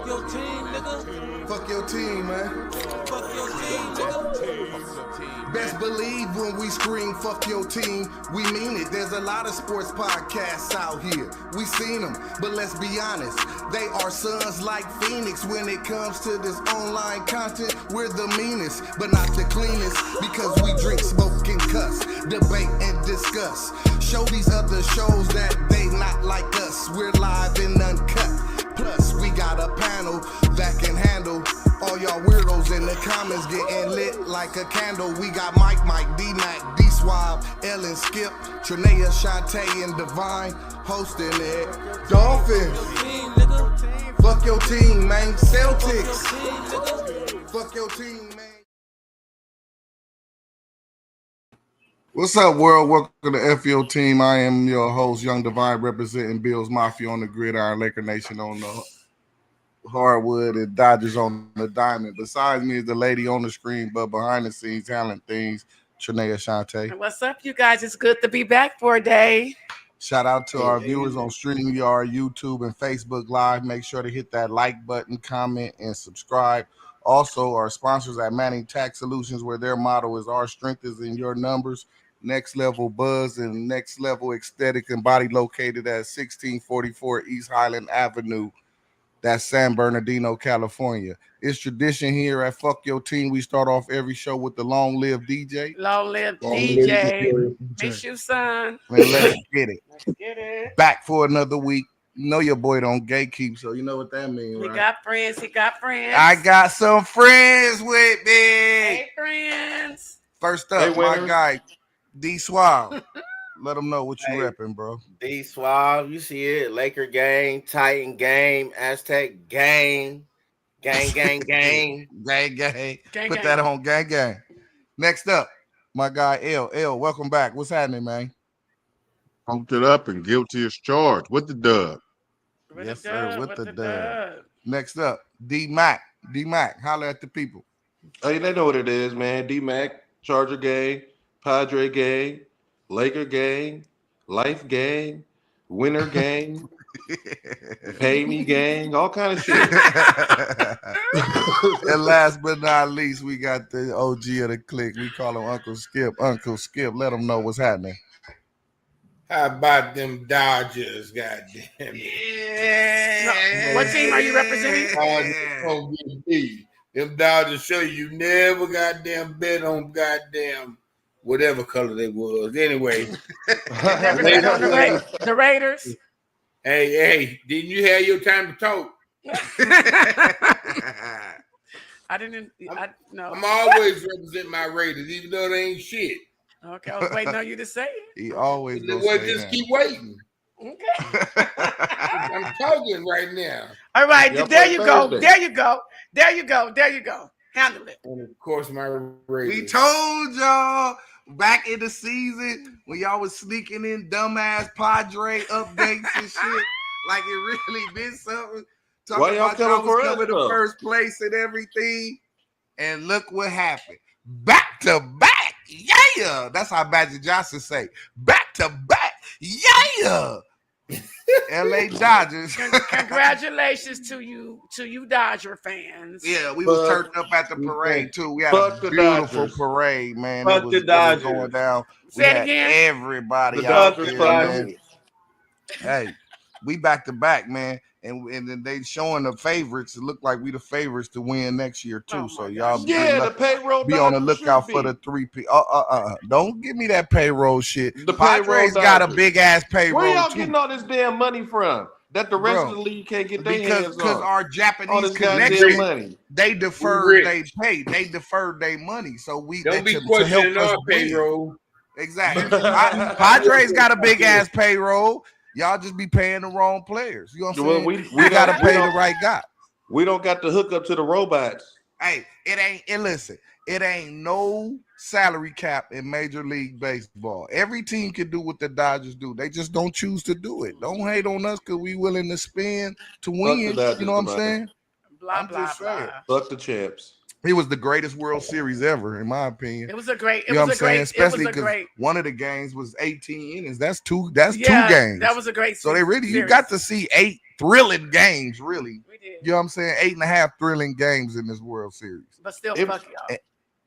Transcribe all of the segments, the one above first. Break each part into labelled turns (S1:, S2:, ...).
S1: your team, nigga.
S2: Fuck your team, man.
S1: Fuck your team, nigga.
S2: Best believe when we scream fuck your team, we mean it. There's a lot of sports podcasts out here. We seen them, but let's be honest. They are sons like Phoenix. When it comes to this online content, we're the meanest, but not the cleanest. Because we drink, smoke, and cuss, debate, and discuss. Show these other shows that they not like us. We're live and uncut. Plus, we got a panel that can handle all y'all weirdos in the comments getting lit like a candle. We got Mike, D-Mac, D-Swab, Ellen, Skip, Trinea, Shantae, and Divine hosting it. Dolphins. Fuck your team, man. Celtics. Fuck your team, man. What's up, world? Welcome to the FYO Team. I am your host, Young Divine, representing Bills Mafia on the gridiron, Laker Nation on the hardwood, and Dodgers on the diamond. Besides me is the lady on the screen, but behind the scenes, handling things, Trinea Shantae.
S3: What's up, you guys? It's good to be back for a day.
S2: Shout out to our viewers on StreamYard, YouTube, and Facebook Live. Make sure to hit that like button, comment, and subscribe. Also, our sponsors at Manning Tax Solutions, where their motto is "Our strength is in your numbers." Next level buzz and next level aesthetic and body located at 1644 East Highland Avenue. That's San Bernardino, California. It's tradition here at Fuck Your Team. We start off every show with the Long Live DJ.
S3: Long live DJ. Miss you, son.
S2: Man, let's get it.
S3: Let's get it.
S2: Back for another week. You know your boy don't gatekeep, so you know what that means, right?
S3: He got friends. He got friends.
S2: I got some friends with me.
S3: Hey, friends.
S2: First up, my guy, D-Swab. Let them know what you repping, bro.
S4: D-Swab, you see it. Laker gang, Titan gang, Aztec gang, gang.
S2: Gang. Put that on gang. Next up, my guy, L. Welcome back. What's happening, man?
S5: Pumped it up and guilty as charged with the dub.
S2: Yes, sir, with the dub. Next up, D-Mac. D-Mac, holler at the people.
S6: Hey, they know what it is, man. D-Mac, Charger gang, Padre gang, Laker gang, Life gang, Winner gang, Pay Me gang, all kind of shit.
S2: And last but not least, we got the OG of the clique. We call him Uncle Skip. Uncle Skip, let them know what's happening.
S7: How about them Dodgers, goddamn it?
S3: No, what team are you representing?
S7: Them Dodgers show you never goddamn bet on goddamn whatever color they was. Anyway.
S3: Never bet on the Raiders.
S7: Hey, didn't you have your time to talk?
S3: No.
S7: I'm always representing my Raiders, even though they ain't shit.
S3: Okay, I was waiting on you to say it.
S2: He always
S7: just that. Keep waiting.
S3: Okay.
S7: I'm talking right now.
S3: All right, there you go. Handle it.
S7: And of course, my Raiders.
S2: We told y'all back in the season when y'all was sneaking in dumbass Padre updates and shit, like it really been something.
S6: Why y'all coming
S2: to first place and everything, and look what happened. Back to back. Yeah, that's how Magic Johnson say. Back to back. Yeah. LA Dodgers.
S3: Congratulations to you Dodger fans.
S2: Yeah, we was turned up at the parade too. We had a beautiful parade, man.
S6: Fuck the Dodgers.
S2: Going down.
S3: Say it again.
S2: Everybody out there, man. Hey, we back to back, man. And then they showing the favorites. It look like we the favorites to win next year too. So y'all
S6: the payroll
S2: be on the lookout for the 3P. Don't give me that payroll shit.
S6: The
S2: Padres got a big ass payroll.
S6: Where y'all getting all this damn money from? That the rest of the league can't get their hands on.
S2: Because our Japanese connection,
S6: money.
S2: They deferred they pay. They deferred their money. So we
S7: don't be questioning our payroll.
S2: Exactly. Padres got a big ass payroll. Y'all just be paying the wrong players. You know what I'm saying? We got to pay the right guy.
S6: We don't got to hook up to the robots.
S2: Hey, it ain't no salary cap in Major League Baseball. Every team can do what the Dodgers do. They just don't choose to do it. Don't hate on us because we willing to spend to win. You know what I'm saying?
S3: Blah, blah, blah.
S6: Fuck the champs.
S2: He was the greatest World Series ever, in my opinion.
S3: It was a great.
S2: You know what I'm saying? Especially because one of the games was 18 innings. That's two games.
S3: That was a great.
S2: So they really, you got to see 8 thrilling games, really.
S3: We did.
S2: You know what I'm saying? 8.5 thrilling games in this World Series.
S3: But still, fuck y'all.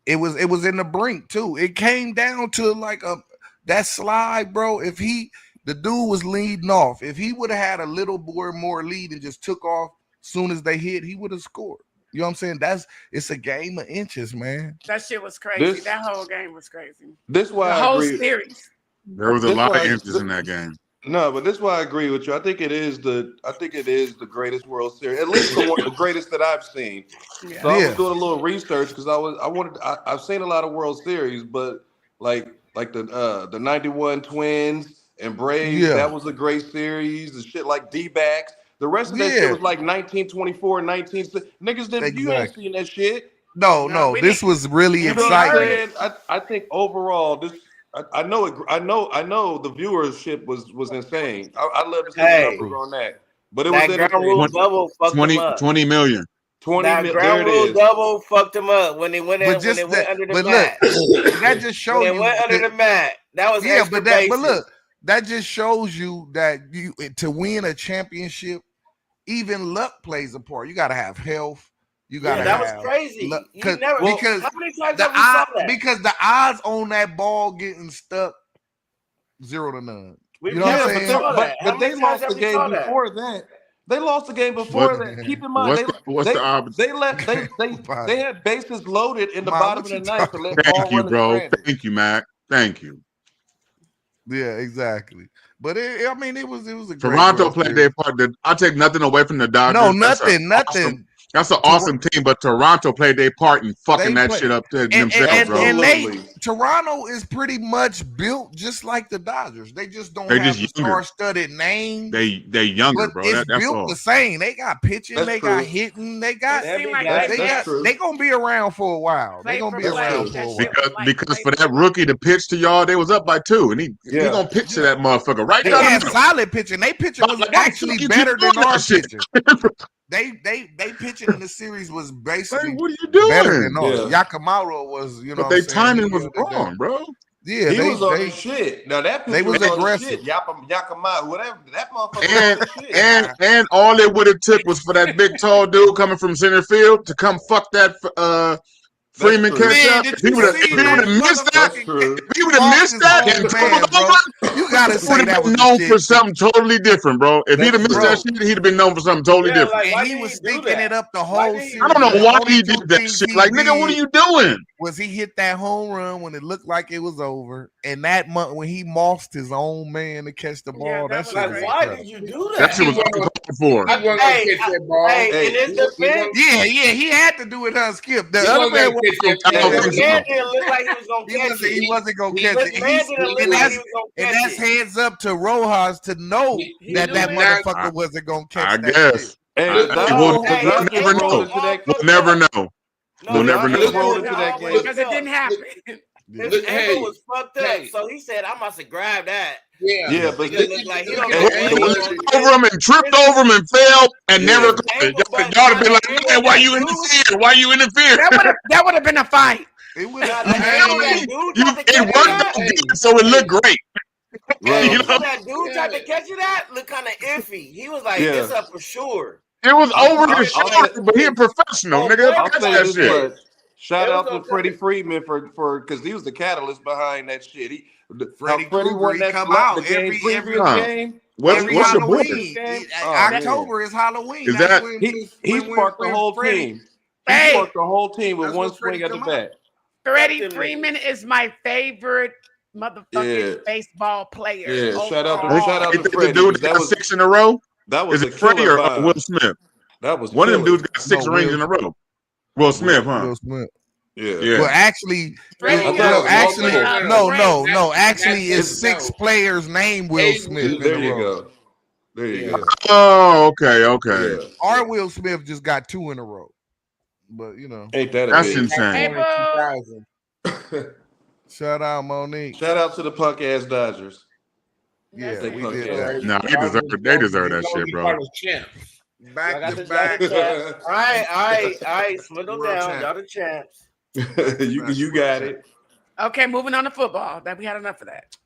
S2: It was in the brink too. It came down to like that slide, bro. If the dude was leading off, if he would have had a little more lead and just took off soon as they hit, he would have scored. You know what I'm saying? It's a game of inches, man.
S3: That shit was crazy. That whole game was crazy.
S6: This why
S3: the whole series.
S5: There was a lot of inches in that game.
S6: No, but this is why I agree with you. I think it is the greatest World Series, at least the greatest that I've seen. Yeah. So I was doing a little research because I've seen a lot of World Series, but like the 91 Twins and Braves, that was a great series. The shit like D-backs. The rest of that shit was like 1924, 19. Niggas didn't. You ain't seen that shit.
S2: No. This was really exciting.
S6: I think overall this. I know the viewership was insane. I love to see the numbers on that. But it was
S4: that ground rule double fucked
S5: 20,
S4: them up.
S5: 20 million.
S6: 20
S4: that
S6: million.
S4: Ground rule double fucked them up when they went under the mat.
S2: That just shows you.
S4: They went under the mat. That was
S2: but look, that just shows you that to win a championship, even luck plays a part. You got to have health. You gotta
S4: that was crazy.
S2: Because
S4: how many times have we saw that?
S2: Because the odds on that ball getting stuck 0 to none.
S4: You know what I'm saying?
S6: But they lost the game before that. They lost the game before that. Keep in mind, they had bases loaded in the bottom of the ninth.
S5: Thank you, bro. Thank you, Mac. Thank you.
S2: Yeah, exactly. But it was a
S5: Toronto played their part. I take nothing away from the Dodgers.
S2: No, nothing.
S5: That's an awesome team, but Toronto played their part in fucking that shit up to themselves, bro.
S2: And Toronto is pretty much built just like the Dodgers. They just don't have a star-studded name.
S5: They younger,
S2: but
S5: bro.
S2: It's
S5: that's
S2: built
S5: all.
S2: the same. They got pitching. They got hitting. They got. They gonna be around for a while. They gonna be around for a while.
S5: Because for that rookie to pitch to y'all, they was up by 2, and he gonna pitch to that motherfucker right now.
S2: They had solid pitching. They pitching was actually better than our pitching. They pitching in the series was basically
S5: what are you doing?
S2: Better than ours. Yamamoto was,
S5: but their timing was wrong, bro.
S6: Yeah, he was on shit. Now that pitcher was aggressive. Shit. Yamamoto, whatever. That motherfucker.
S5: And all it would have took was for that big tall dude coming from center field to come fuck that Freeman catch up. He would have missed that. If he would have missed that,
S2: you gotta say that was
S5: known for something totally different, bro. If he'd have missed that shit, he'd have been known for something totally different.
S2: And he was thinking it up the whole series.
S5: I don't know why he did that shit. Like, nigga, what are you doing?
S2: Was he hit that home run when it looked like it was over, and that month when he mossed his own man to catch the ball? That's
S4: like, why did you do that?
S5: That shit was uncalled for.
S2: He had to do it on Skip. The other man
S4: didn't look like he was gonna catch it.
S2: He wasn't gonna catch it. And that's heads up to Rojas to know that motherfucker wasn't gonna catch it.
S5: I guess. We'll never know. We'll never know. We'll never know.
S3: Because it didn't happen.
S4: His ankle was fucked up, so he said, "I must have grabbed that."
S6: Yeah, but
S4: he looked like he don't
S5: over him and tripped over him and fell and never caught it. Y'all would be like, man, why you interfere? Why you interfere?
S3: That would have been a fight.
S2: It would have.
S5: It worked out good, so it looked great.
S4: Right. You know? That dude tried to catch you that looked kind of iffy. He was like, "It's up for sure."
S5: It was over the shot, but he a professional, nigga.
S6: I'll say this much. Shout out to Freddie Freeman for because he was the catalyst behind that shit. Freddie won that
S2: come out
S6: every game.
S5: What's your boy?
S2: October is Halloween.
S5: Is that
S6: he sparked the whole team? He sparked the whole team with one swing at the bat.
S3: Freddie Freeman is my favorite motherfucking baseball player.
S6: Yeah, shout out to Freddie.
S5: The dude that got 6 in a row.
S6: That was
S5: is it Freddie or Will Smith?
S6: That was
S5: one of them dudes got 6 rings in a row. Will Smith, huh?
S2: Will Smith.
S6: Yeah.
S2: Well, actually, Actually, it's 6 players named Will Smith.
S6: There you go. There you go.
S5: Oh, okay.
S6: Yeah.
S2: Our Will Smith just got 2 in a row. But
S6: ain't that
S5: that's insane?
S2: Shout out Monique.
S6: Shout out to the punk ass Dodgers.
S2: Yeah, we did that.
S5: No, they deserve that shit, bro.
S2: Back to back.
S4: All right. Swindle down. Y'all the champs.
S6: you got it.
S3: Okay, moving on to football. That we had enough of that.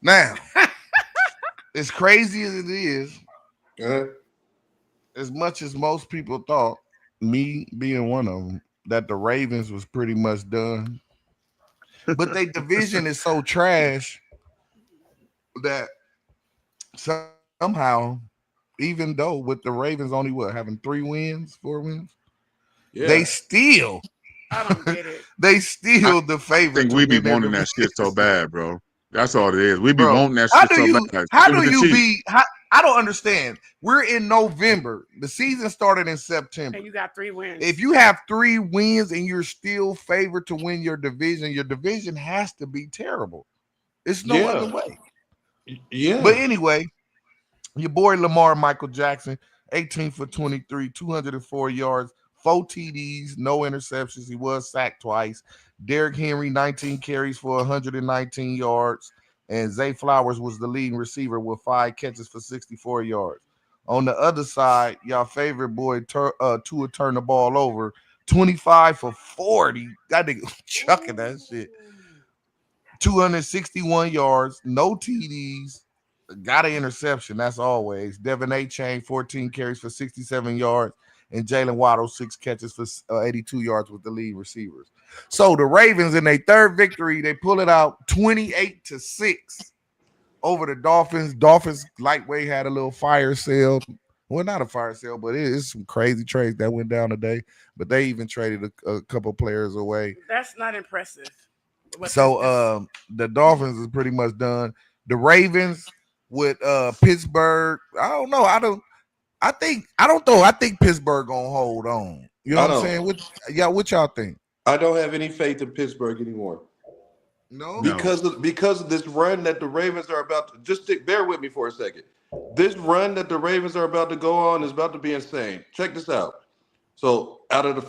S2: Now, as crazy as it is, As much as most people thought, me being one of them, that the Ravens was pretty much done. But their division is so trash that somehow, even though with the Ravens only having 3 wins, 4 wins, they still
S3: I don't get it.
S2: they still the
S5: I
S2: favorite
S5: think
S2: to
S5: we be
S2: win their
S5: wanting that
S2: division.
S5: shit so bad, bro. That's all it is. We be
S2: Bro,
S5: wanting that
S2: how
S5: shit
S2: do
S5: so
S2: you
S5: bad.
S2: how
S5: Same with
S2: do
S5: the
S2: you
S5: Chiefs.
S2: be I don't understand. We're in November. The season started in September.
S3: And you got 3 wins.
S2: If you have 3 wins and you're still favored to win your division has to be terrible. It's no other way.
S6: Yeah.
S2: But anyway, your boy Lamar Michael Jackson, 18 for 23, 204 yards, 4 TDs, no interceptions. He was sacked twice. Derrick Henry, 19 carries for 119 yards. And Zay Flowers was the leading receiver with 5 catches for 64 yards. On the other side, y'all favorite boy Tua turned the ball over, 25 for 40. That nigga chucking that shit. 261 yards, no TDs, got an interception. That's always. Devin A. Chain, 14 carries for 67 yards, and Jalen Waddle, 6 catches for 82 yards with the lead receivers. So the Ravens in their third victory, they pull it out 28-6 over the Dolphins. Dolphins lightweight had a little fire sale. Well, not a fire sale, but it is some crazy trades that went down today. But they even traded a couple players away.
S3: That's not impressive.
S2: So the Dolphins is pretty much done. The Ravens with Pittsburgh. I don't know. I think Pittsburgh gonna hold on. You know what I'm saying? What y'all think?
S6: I don't have any faith in Pittsburgh anymore.
S2: No,
S6: because of this run that the Ravens are about to bear with me for a second. This run that the Ravens are about to go on is about to be insane. Check this out. So out of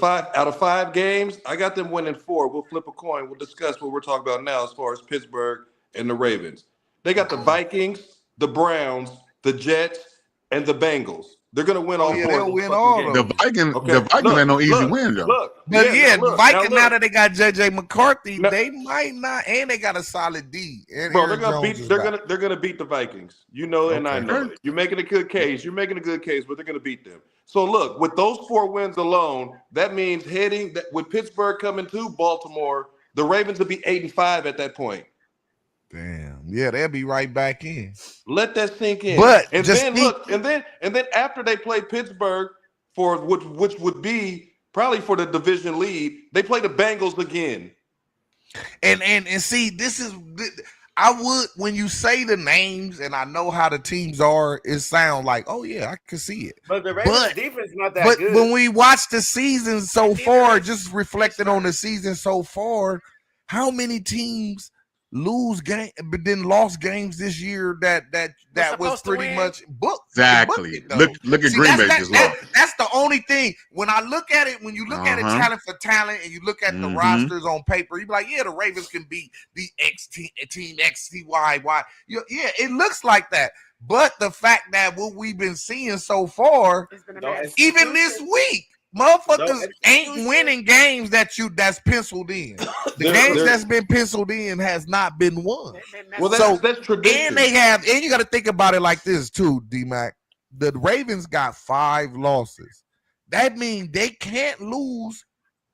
S6: 5 games, I got them winning 4. We'll flip a coin. We'll discuss what we're talking about now as far as Pittsburgh and the Ravens. They got the Vikings, the Browns, the Jets, and the Bengals. They're gonna win all 4.
S2: They'll win all of
S5: The
S2: them.
S5: Vikings ain't no easy win though.
S2: The Vikings now that they got JJ McCarthy, they might not, and they got a solid D. And
S6: bro, they're gonna beat the Vikings. You know, and I know it. You're making a good case. But they're gonna beat them. So look, with those 4 wins alone, that means with Pittsburgh coming to Baltimore, the Ravens will be 8-5 at that point.
S2: Damn, yeah, they'll be right back in.
S6: Let that sink in.
S2: But
S6: and then after they play Pittsburgh for which would be probably for the division lead, they play the Bengals again.
S2: And see, this is I would when you say the names and I know how the teams are, it sounds like, oh yeah, I can see it.
S4: But the Ravens defense is not that good.
S2: But when we watch the season so far, just reflecting on the season so far, how many teams lose game but then lost games this year that was pretty much booked.
S5: Exactly. Look at Green Bay just lost.
S2: That's the only thing. When I look at it, when you look at it talent for talent and you look at the rosters on paper, you be like, yeah, the Ravens can beat the X team XTYY. Yeah, it looks like that. But the fact that what we've been seeing so far, even this week, motherfuckers ain't winning games that's penciled in. The games that's been penciled in has not been won.
S6: Well, that's tradition.
S2: And you got to think about it like this too, D-Mac. The Ravens got 5 losses. That means they can't lose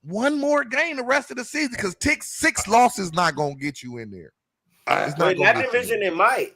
S2: one more game the rest of the season because 6 losses not gonna get you in there.
S4: In that division, it might.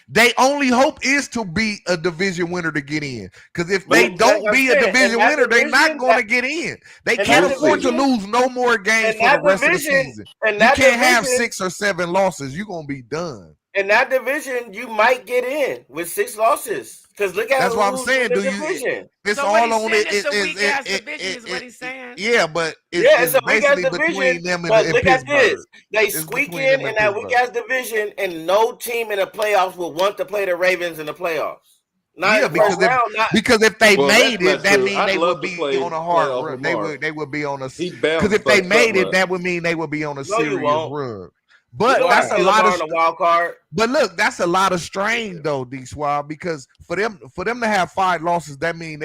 S2: They only hope is to be a division winner to get in. Because if they don't be a division winner, they're not going to get in. They can't afford to lose no more games for the rest of the season. You can't have 6 or 7 losses. You're going to be done.
S4: In that division, you might get in with 6 losses. Because look at
S2: that's what I'm saying. It's
S3: so
S2: all on it.
S3: It's a weak ass division, is what he's saying.
S2: Yeah, but it's basically between them and
S4: look at
S2: Pittsburgh.
S4: this. They squeak in that weak ass division, and no team in the playoffs will want to play the Ravens in the playoffs.
S2: Because if they made it, that means they would be on a hard run. They would be on a. Because if they made it, that would mean they would be on a serious run. But that's a lot of
S4: wild card.
S2: But look, that's a lot of strain though, D Swab, because for them to have 5 losses, that mean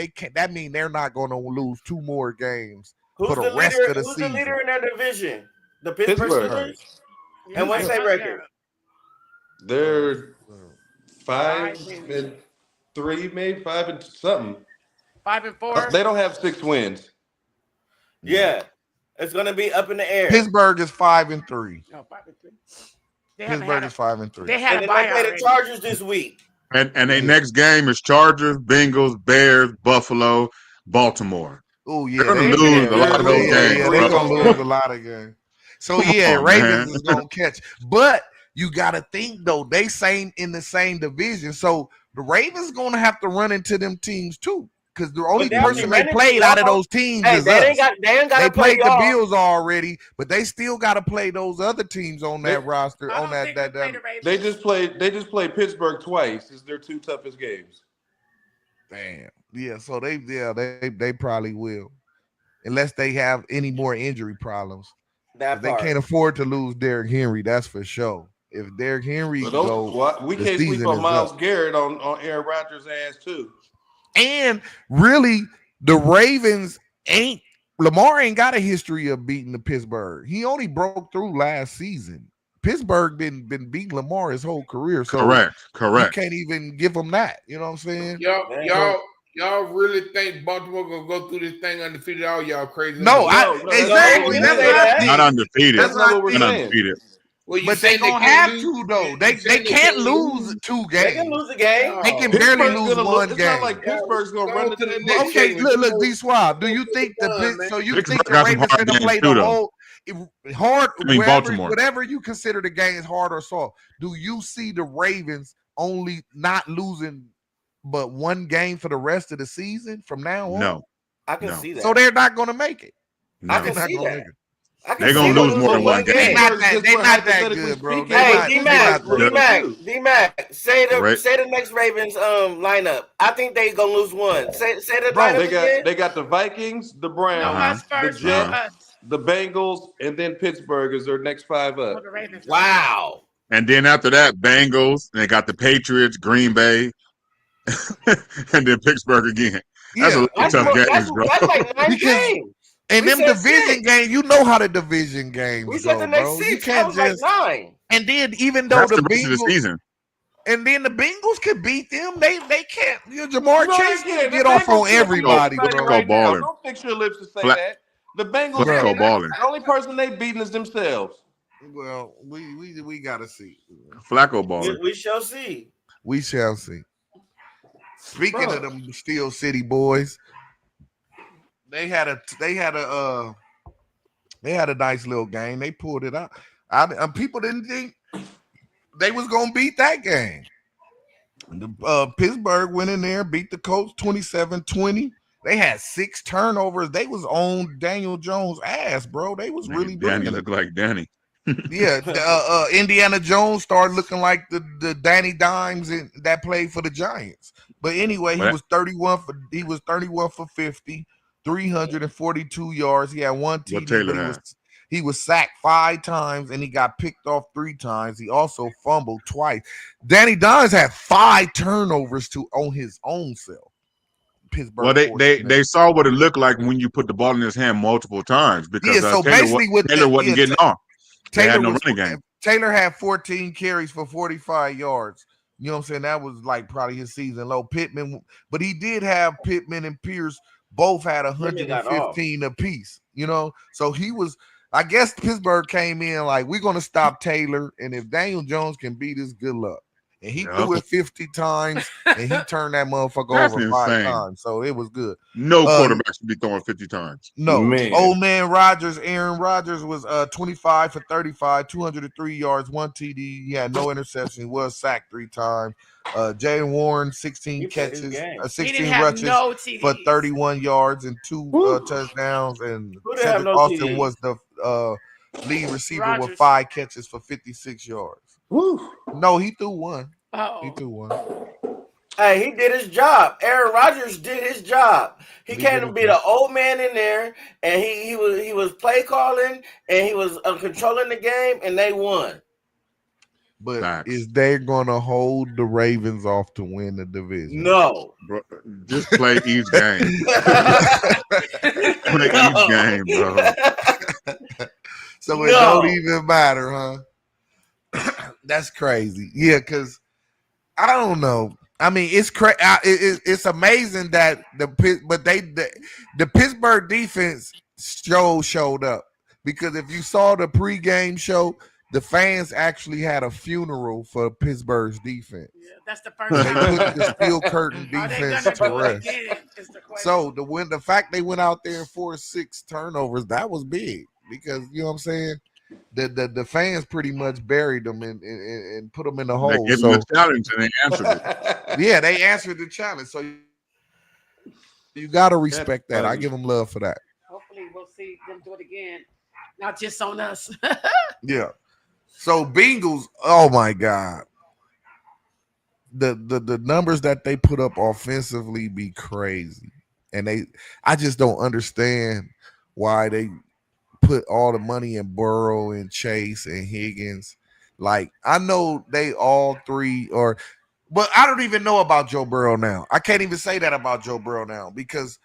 S2: they're not going to lose 2 more games for the rest of the season.
S4: Who's the leader in their division? The Pittsburgh Steelers. And what's their record?
S6: They're 5 and 3, maybe 5 and something.
S3: 5 and 4.
S6: They don't have 6 wins.
S4: Yeah, it's gonna be up in the air.
S8: Pittsburgh is 5 and 3.
S3: No, 5 and 3.
S8: Pittsburgh is 5 and 3.
S3: They had
S4: And
S3: a
S4: then they
S3: bye
S4: play the
S3: already.
S4: Chargers this week.
S5: And their next game is Chargers, Bengals, Bears, Buffalo, Baltimore.
S8: Oh yeah,
S5: They're gonna lose a lot of those games.
S8: Yeah,
S5: bro.
S8: they're gonna lose a lot of games. So yeah,
S5: on,
S8: Ravens
S5: man.
S8: is gonna catch. But you gotta think though, they same in the same division. So the Ravens gonna have to run into them teams too. Because the only person they played out of those teams is us. They played the Bills already, but they still got to play those other teams on that roster. On that,
S6: they just played Pittsburgh twice. Is their 2 toughest games?
S8: Damn. Yeah. So they probably will, unless they have any more injury problems. They can't afford to lose Derrick Henry. That's for sure. If Derrick Henry
S6: we can't sleep on Myles Garrett on Aaron Rodgers' ass too.
S8: And really, the Ravens Lamar ain't got a history of beating the Pittsburgh. He only broke through last season. Pittsburgh been beating Lamar his whole career. So
S5: correct.
S8: You can't even give him that. You know what I'm saying?
S7: Y'all really think Baltimore gonna go through this thing undefeated? All y'all crazy?
S8: Exactly. That's
S5: not undefeated.
S8: That's
S5: not what we're saying.
S7: Well,
S8: but they gonna have to though. They can't lose 2 games.
S4: They can lose a game.
S8: They can barely lose 1 game.
S6: It's not like Pittsburgh's gonna run into the next.
S8: Okay, look, D Swab. Do you think the Ravens gonna play the whole hard? Whatever you consider the game is hard or soft. Do you see the Ravens only not losing but 1 game for the rest of the season from now on?
S5: No,
S4: I can see that.
S8: So they're not gonna make it.
S5: No.
S4: I can see that.
S5: They're gonna lose more than 1 game.
S8: They're not that good, bro.
S4: Hey, D-Mac, say the next Ravens lineup. I think they gonna lose 1. Say the lineup
S6: they got the Vikings, the Browns, the Jets, the Bengals, and then Pittsburgh is their next 5 up.
S4: Wow.
S5: And then after that, Bengals. They got the Patriots, Green Bay, and then Pittsburgh again. That's a tough games, bro.
S4: That's like 9 games.
S8: And them division games, you know how the division games
S4: we said
S8: go,
S4: the next
S8: bro.
S4: 6.
S8: You can't just
S4: like 9.
S8: And then even though
S5: that's
S8: the
S5: rest of the
S8: Bengals
S5: season.
S8: And then the Bengals could beat them. They can't. Jamar Chase can get off on everybody, bro.
S6: Right now. Don't fix your lips to say that. The Bengals,
S5: balling.
S6: The only person they beating is themselves.
S8: Well, we gotta see.
S5: Flacco balling.
S4: We shall see.
S8: We shall see. Speaking of them Steel City boys, they had a nice little game. They pulled it out. People didn't think they was gonna beat that game. Pittsburgh went in there, beat the Colts 27-20. They had 6 turnovers. They was on Daniel Jones' ass, bro. They was really
S5: Danny
S8: brilliant.
S5: looked like Danny.
S8: Yeah, Indiana Jones started looking like the Danny Dimes that played for the Giants. But anyway, he was 31 for 50, 342 yards. He had 1 TD. He was sacked 5 times and he got picked off 3 times. He also fumbled twice. Danny Dimes had 5 turnovers on his own self. Pittsburgh.
S5: Well, they saw what it looked like when you put the ball in his hand multiple times because Taylor wasn't getting off. Taylor had no running game.
S8: Taylor had 14 carries for 45 yards. You know what I'm saying? That was like probably his season low. Pittman, but he did have Pittman and Pierce both had 115 apiece. You know, so he was. I guess Pittsburgh came in like, we're gonna stop Taylor, and if Daniel Jones can beat us, good luck. And he threw it 50 times, and he turned that motherfucker over 5 times. So it was good.
S5: No quarterback should be throwing 50 times.
S8: No. Man. Old man Rodgers, Aaron Rodgers was 25 for 35, 203 yards, 1 TD. He had no interception. He was sacked 3 times. Jay Warren, 16 catches, 16 rushes for 31 yards and 2 touchdowns. And Cedric Austin was the lead receiver with 5 catches for 56 yards.
S4: Woo.
S8: No, he threw 1. He threw 1.
S4: Hey, he did his job. Aaron Rodgers did his job. He came to be the old man in there, and he was play calling, and he was controlling the game, and they won.
S8: But is they gonna hold the Ravens off to win the division?
S4: No.
S5: Bro, just play each game. Play each game, bro.
S8: So it don't even matter, huh? That's crazy. Yeah, because I don't know. I mean, it's amazing that the Pittsburgh defense showed up, because if you saw the pregame show, the fans actually had a funeral for Pittsburgh's defense.
S3: Yeah, that's the first
S8: They
S3: time.
S8: put the steel curtain defense to rest. So the fact they went out there and forced 6 turnovers, that was big, because you know what I'm saying. The fans pretty much buried them and put them in the hole.
S5: They gave them the challenge and they answered it.
S8: Yeah, they answered the challenge. So you got to respect that. I give them love for that.
S3: Hopefully, we'll see them do it again, not just on us.
S8: Yeah. So Bengals, oh my God, the numbers that they put up offensively be crazy, and I just don't understand why they put all the money in Burrow and Chase and Higgins. Like, I know they all three are, but I don't even know about Joe Burrow now. I can't even say that about Joe Burrow now, because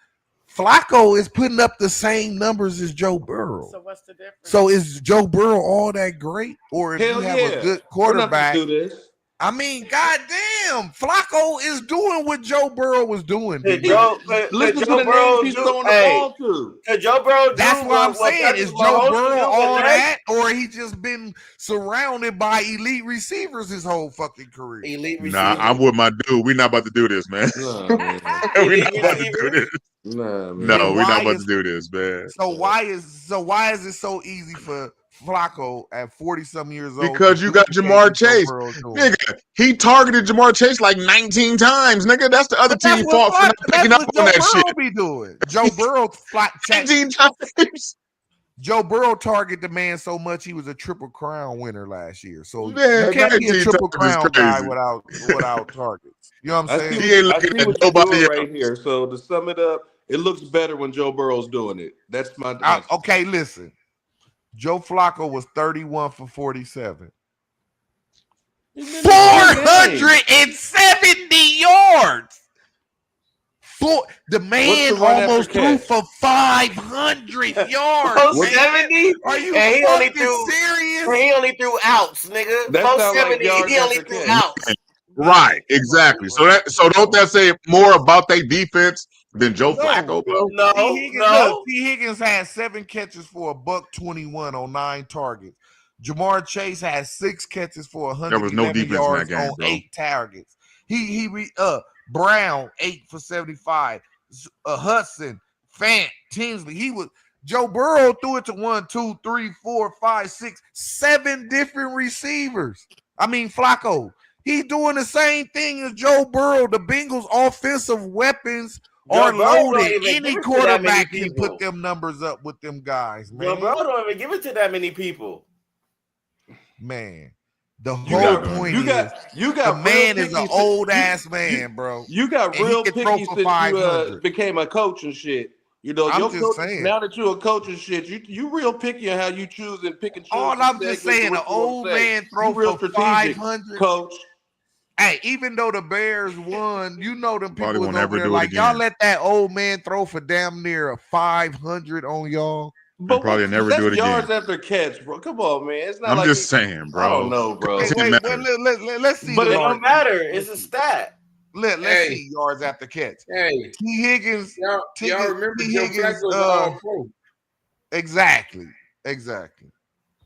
S8: Flacco is putting up the same numbers as Joe Burrow.
S3: So what's the difference?
S8: So is Joe Burrow all that great? Or if you have a good quarterback,
S6: do this.
S8: I mean, goddamn, Flacco is doing what Joe Burrow was doing.
S6: Listen to the names he's throwing the ball to.
S4: Joe Burrow,
S8: that's what I'm saying. Is Joe Burrow all that, or he just been surrounded by elite receivers his whole fucking career?
S4: Elite receivers.
S5: Nah, I'm with my dude. We're not about to do this, man.
S6: Nah, man.
S5: We're not about to do this.
S6: Nah, man.
S5: No, we're not about to do this, man.
S8: So why is it so easy for Flacco at 40-some years old?
S5: Because you got Jamar Chase. Nigga, he targeted Jamar Chase like 19 times. Nigga, that's the other team fault for not picking up on that shit.
S8: Be doing. Joe Burrow
S5: 19 times.
S8: Joe Burrow targeted the man so much he was a Triple Crown winner last year. So
S5: man,
S8: you can't be a Triple Crown guy without targets. You know what I'm saying?
S6: He ain't looking at nobody right here. So to sum it up, it looks better when Joe Burrow's doing it. That's my
S8: okay, listen. Joe Flacco was 31 for 47. 470 yards. The man almost threw for 500 yards.
S4: 70?
S8: Are you fucking serious?
S4: He only threw outs, nigga. 470, he only threw outs.
S5: Right, exactly. So don't that say more about their defense than Joe Flacco, bro?
S4: No.
S8: T. Higgins had 7 catches for $121 on 9 targets. Jamar Chase had 6 catches for 111 yards on 8 targets. Brown 8 for 75. Hudson, Fant, Tinsley. Joe Burrow threw it to 1, 2, 3, 4, 5, 6, 7 different receivers. I mean, Flacco. He's doing the same thing as Joe Burrow. The Bengals' offensive weapons are loaded. Any quarterback can put them numbers up with them guys, man.
S4: Joe Burrow don't even give it to that many people.
S8: Man, the whole point is the man is an old ass man, bro.
S6: You got real picky since you became a coach and shit. You know,
S8: I'm
S6: your
S8: just
S6: coach,
S8: saying.
S6: Now that you're a coach and shit, you real picky on how you choose and pick and choose.
S8: All I'm just saying, an old man throw for 500.
S6: Coach.
S8: Hey, even though the Bears won, you know them people was over there
S5: like,
S8: y'all let that old man throw for damn near a 500 on y'all.
S6: But
S5: probably never do it again.
S6: Yards after catch, bro. Come on, man. It's not.
S5: I'm
S6: like
S5: just saying, bro.
S6: I don't know, bro.
S8: Let's see.
S4: But it don't matter. It's a stat.
S8: Let's see yards after catch.
S7: Hey,
S8: T. Higgins.
S7: y'all remember
S8: T.
S7: Joe
S8: Higgins?
S7: Flacco's all pro.
S8: Exactly.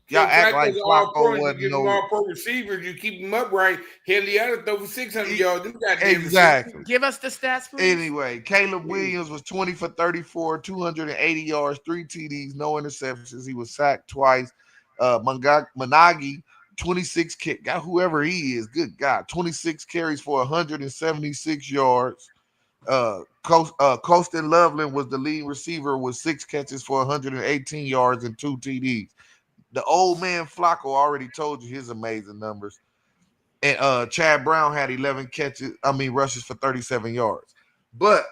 S8: Y'all act like Flacco
S7: wasn't all pro receivers. You keep him upright. Hell, he ought to throw for 600 yards.
S8: Exactly.
S3: Give us the stats, please.
S8: Anyway, Caleb Williams was 20 for 34, 280 yards, 3 TDs, no interceptions. He was sacked twice. Managi, 26 got whoever he is. Good God, 26 carries for 176 yards. Colston Loveland was the lead receiver with 6 catches for 118 yards and 2 TDs. The old man Flacco already told you his amazing numbers. And Chad Brown had 11 rushes for 37 yards. But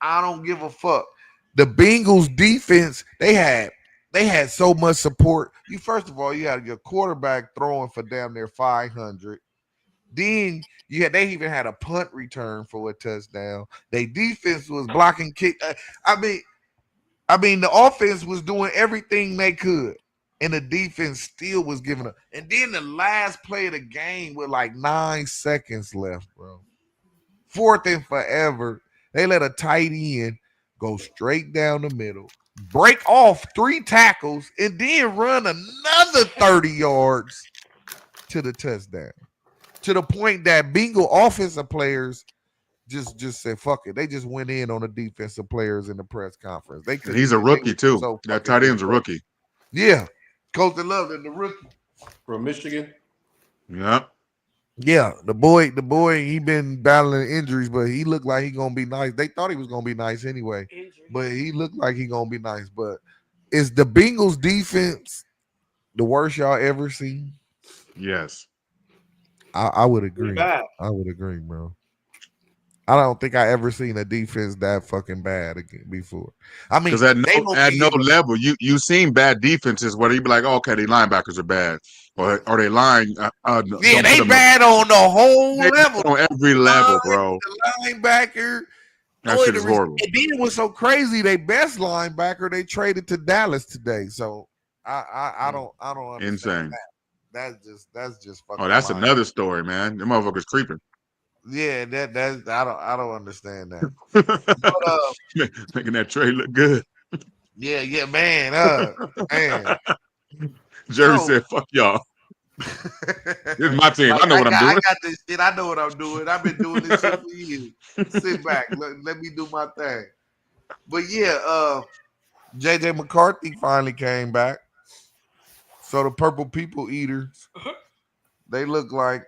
S8: I don't give a fuck. The Bengals defense, they had so much support. First of all, you had your quarterback throwing for damn near 500. Then they even had a punt return for a touchdown. Their defense was blocking kick. I mean, the offense was doing everything they could. And the defense still was giving up. And then the last play of the game with like 9 seconds left, bro. 4th and forever. They let a tight end go straight down the middle, break off 3 tackles, and then run another 30 yards to the touchdown. To the point that Bengal offensive players just said, fuck it. They just went in on the defensive players in the press conference. They
S5: And he's a rookie, too. That tight end's a rookie.
S8: Yeah. Coach loved it, the rookie.
S6: From Michigan.
S5: Yeah.
S8: Yeah, the boy, he been battling injuries, but he looked like he gonna be nice. They thought he was gonna be nice anyway, but he looked like he gonna be nice. But is the Bengals defense the worst y'all ever seen?
S5: Yes,
S8: I would agree. I would agree, bro. I don't think I ever seen a defense that fucking bad again before. I mean,
S5: because at no level, you seen bad defenses where you be like, oh, okay, the linebackers are bad, or they line.
S8: Yeah, they bad on the whole level,
S5: on every level, bro.
S8: The linebacker.
S5: That shit is horrible.
S8: And then it was so crazy. They best linebacker they traded to Dallas today. So I don't understand
S5: Insane.
S8: that. That's just fucking.
S5: Oh, that's
S8: lying.
S5: Another story, man. The motherfuckers creeping.
S8: Yeah, that's I don't understand that. But,
S5: making that trade look good.
S8: Yeah, man. Man.
S5: Jerry said, "Fuck y'all." This is my team. I know what I'm doing.
S8: I got this shit. I know what I'm doing. I've been doing this shit for years. Sit back. Let me do my thing. But yeah, JJ McCarthy finally came back. So the Purple People Eaters, they look like,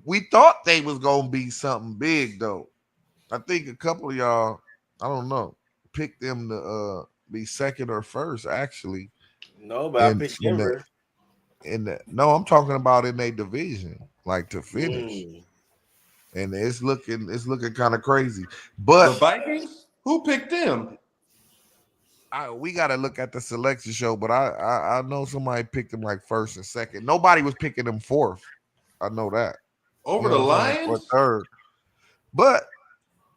S8: we thought they was gonna be something big though. I think a couple of y'all, I don't know, picked them to be second or first actually.
S4: No, but I picked Denver.
S8: No, I'm talking about in a division, like to finish. And it's looking kind of crazy. But
S6: the Vikings, who picked them?
S8: We got to look at the selection show, but I know somebody picked them like first and second. Nobody was picking them fourth. I know that.
S6: Over the Lions?
S8: Or third. But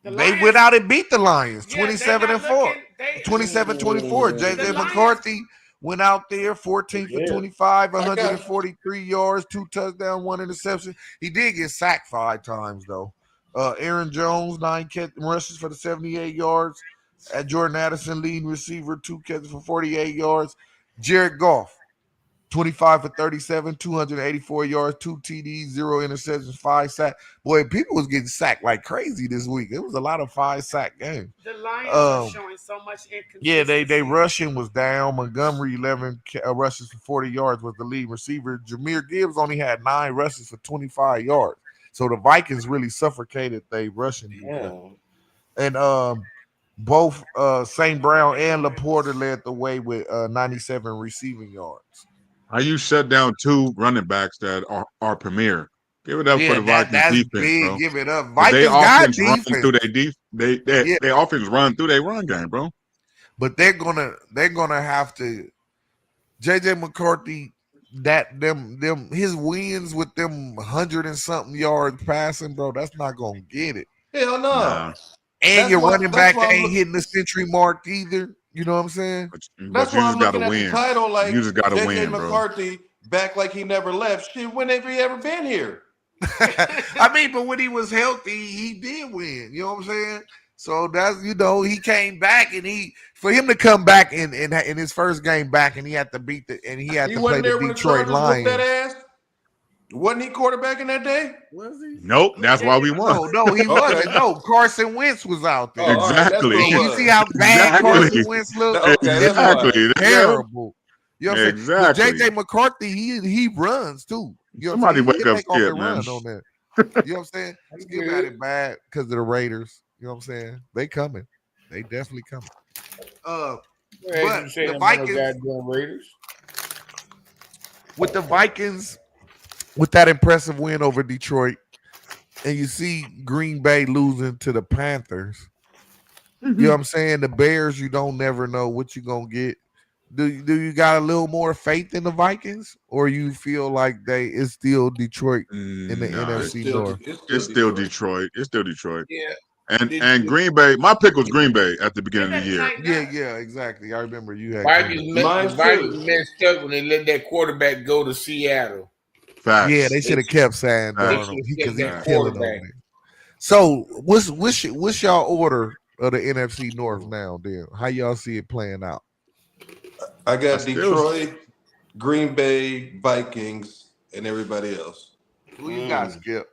S8: they went out and beat the Lions 27-4. 27-24. JJ McCarthy went out there 14 for 25, 143 yards, 2 touchdowns, 1 interception. He did get sacked 5 times, though. Aaron Jones, 9 rushes for the 78 yards. Jordan Addison, leading receiver, 2 catches for 48 yards. Jared Goff, 25 for 37, 284 yards, 2 TDs, 0 interceptions, 5 sacks. Boy, people was getting sacked like crazy this week. It was a lot of 5-sack games.
S3: The Lions are showing so much inconsistency.
S8: Yeah, they rushing was down. Montgomery, 11 rushes for 40 yards was the lead receiver. Jahmyr Gibbs only had 9 rushes for 25 yards. So the Vikings really suffocated they rushing. And both St. Brown and Laporta led the way with 97 receiving yards.
S5: How you shut down 2 running backs that are premier? Give it up for the Vikings defense,
S8: big.
S5: bro.
S8: Give it up. Vikings got defense.
S5: They offense run through their run game, bro.
S8: But they're gonna have to. JJ McCarthy, his wins with them 100 and something yards passing, bro. That's not gonna get it.
S6: Hell no.
S5: Nah.
S8: And your running back ain't hitting the century mark either. You know what I'm saying?
S6: That's why I'm looking at the title like
S5: you just gotta
S6: JJ
S5: win,
S6: McCarthy back like he never left. Shit, whenever he ever been here.
S8: I mean, but when he was healthy, he did win. You know what I'm saying? So that's he came back and for him to come back in his first game back and he had to play the Detroit Lions.
S6: That ass? Wasn't he quarterbacking that day?
S8: Was he?
S5: Nope, that's why we won.
S8: No, he wasn't. No, Carson Wentz was out there.
S5: Exactly.
S8: You see how bad Carson Wentz looked?
S5: Exactly.
S8: Terrible. You know what I'm saying?
S5: Exactly.
S8: JJ McCarthy, he runs too. You know
S5: Somebody wake up Skip, man.
S8: On that. You know what I'm saying? Skip had it bad because of the Raiders. You know what I'm saying? They coming. They definitely coming. But the Vikings,
S7: Raiders.
S8: with the Vikings, with that impressive win over Detroit, and you see Green Bay losing to the Panthers. You know what I'm saying? The Bears, you don't never know what you're gonna get. Do you got a little more faith in the Vikings, or you feel like it's still Detroit in the NFC North?
S5: It's still Detroit. It's still Detroit.
S7: Yeah.
S5: And Green Bay, my pick was Green Bay at the beginning of the year.
S8: Yeah, exactly. I remember you had
S7: Vikings messed up when they let that quarterback go to Seattle.
S5: Facts.
S8: Yeah, they should have kept Sam Darnold because he's killing over there. So what's y'all order of the NFC North now? Then how y'all see it playing out?
S6: I got Detroit, Green Bay, Vikings, and everybody else.
S8: Who you got, Skip?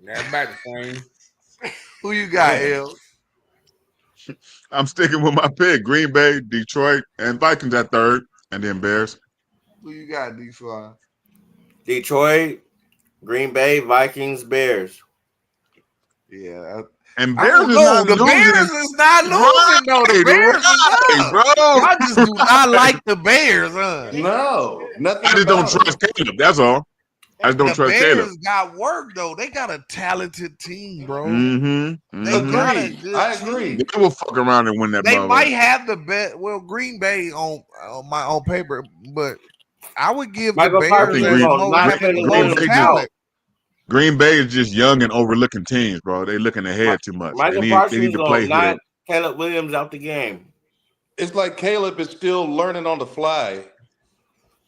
S7: That's about the same.
S8: Who you got, L?
S5: I'm sticking with my pick: Green Bay, Detroit, and Vikings at third, and then Bears.
S8: Who you got, D-Swine?
S4: Detroit, Green Bay, Vikings, Bears.
S8: Yeah.
S5: And Bears is not
S8: the
S5: losing.
S8: Bears is not losing, though. The Bears is up.
S5: Bro.
S8: Y'all just do not like the Bears, huh?
S6: No, nothing.
S5: I just don't trust Caleb. That's all. I just don't trust Caleb.
S8: The Bears got work, though. They got a talented team, bro.
S5: They
S8: got a good
S6: I agree.
S8: team.
S5: They will fuck around and win that.
S8: They might have the best. Well, Green Bay on my own paper, but I would give
S4: Michael
S8: the Bears
S4: the
S8: most talent.
S5: Green Bay is just young and overlooking teams, bro. They looking ahead too much.
S4: Michael
S5: they need to play
S4: will knock Caleb Williams out the game.
S6: It's like Caleb is still learning on the fly.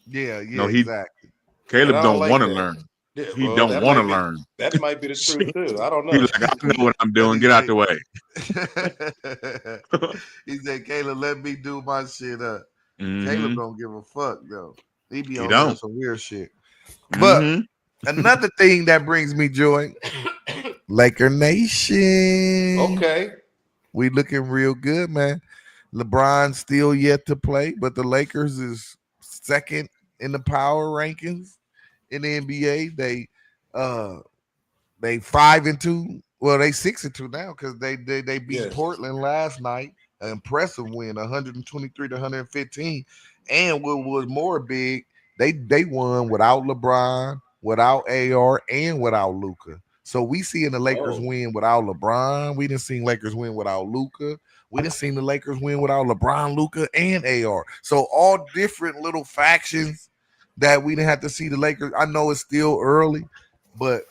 S8: Yeah,
S5: exactly. Caleb don't want to learn.
S6: Yeah,
S5: he don't want to learn.
S6: That might be the truth too. I don't know.
S5: He's like, I know what I'm doing. Get out the way.
S8: He said, Caleb, let me do my shit up. Caleb don't give a fuck, though. He be on some weird shit. But another thing that brings me joy, Laker Nation.
S6: Okay.
S8: We looking real good, man. LeBron still yet to play, but the Lakers is second in the power rankings in the NBA. They 5-2. Well, they 6-2 now because they beat Portland last night. An impressive win, 123-115. And what was more big, they won without LeBron, without AR, and without Luka. So we seeing the Lakers win without LeBron. We didn't see Lakers win without Luka. We didn't see the Lakers win without LeBron, Luka, and AR. So all different little factions that we didn't have to see the Lakers. I know it's still early, but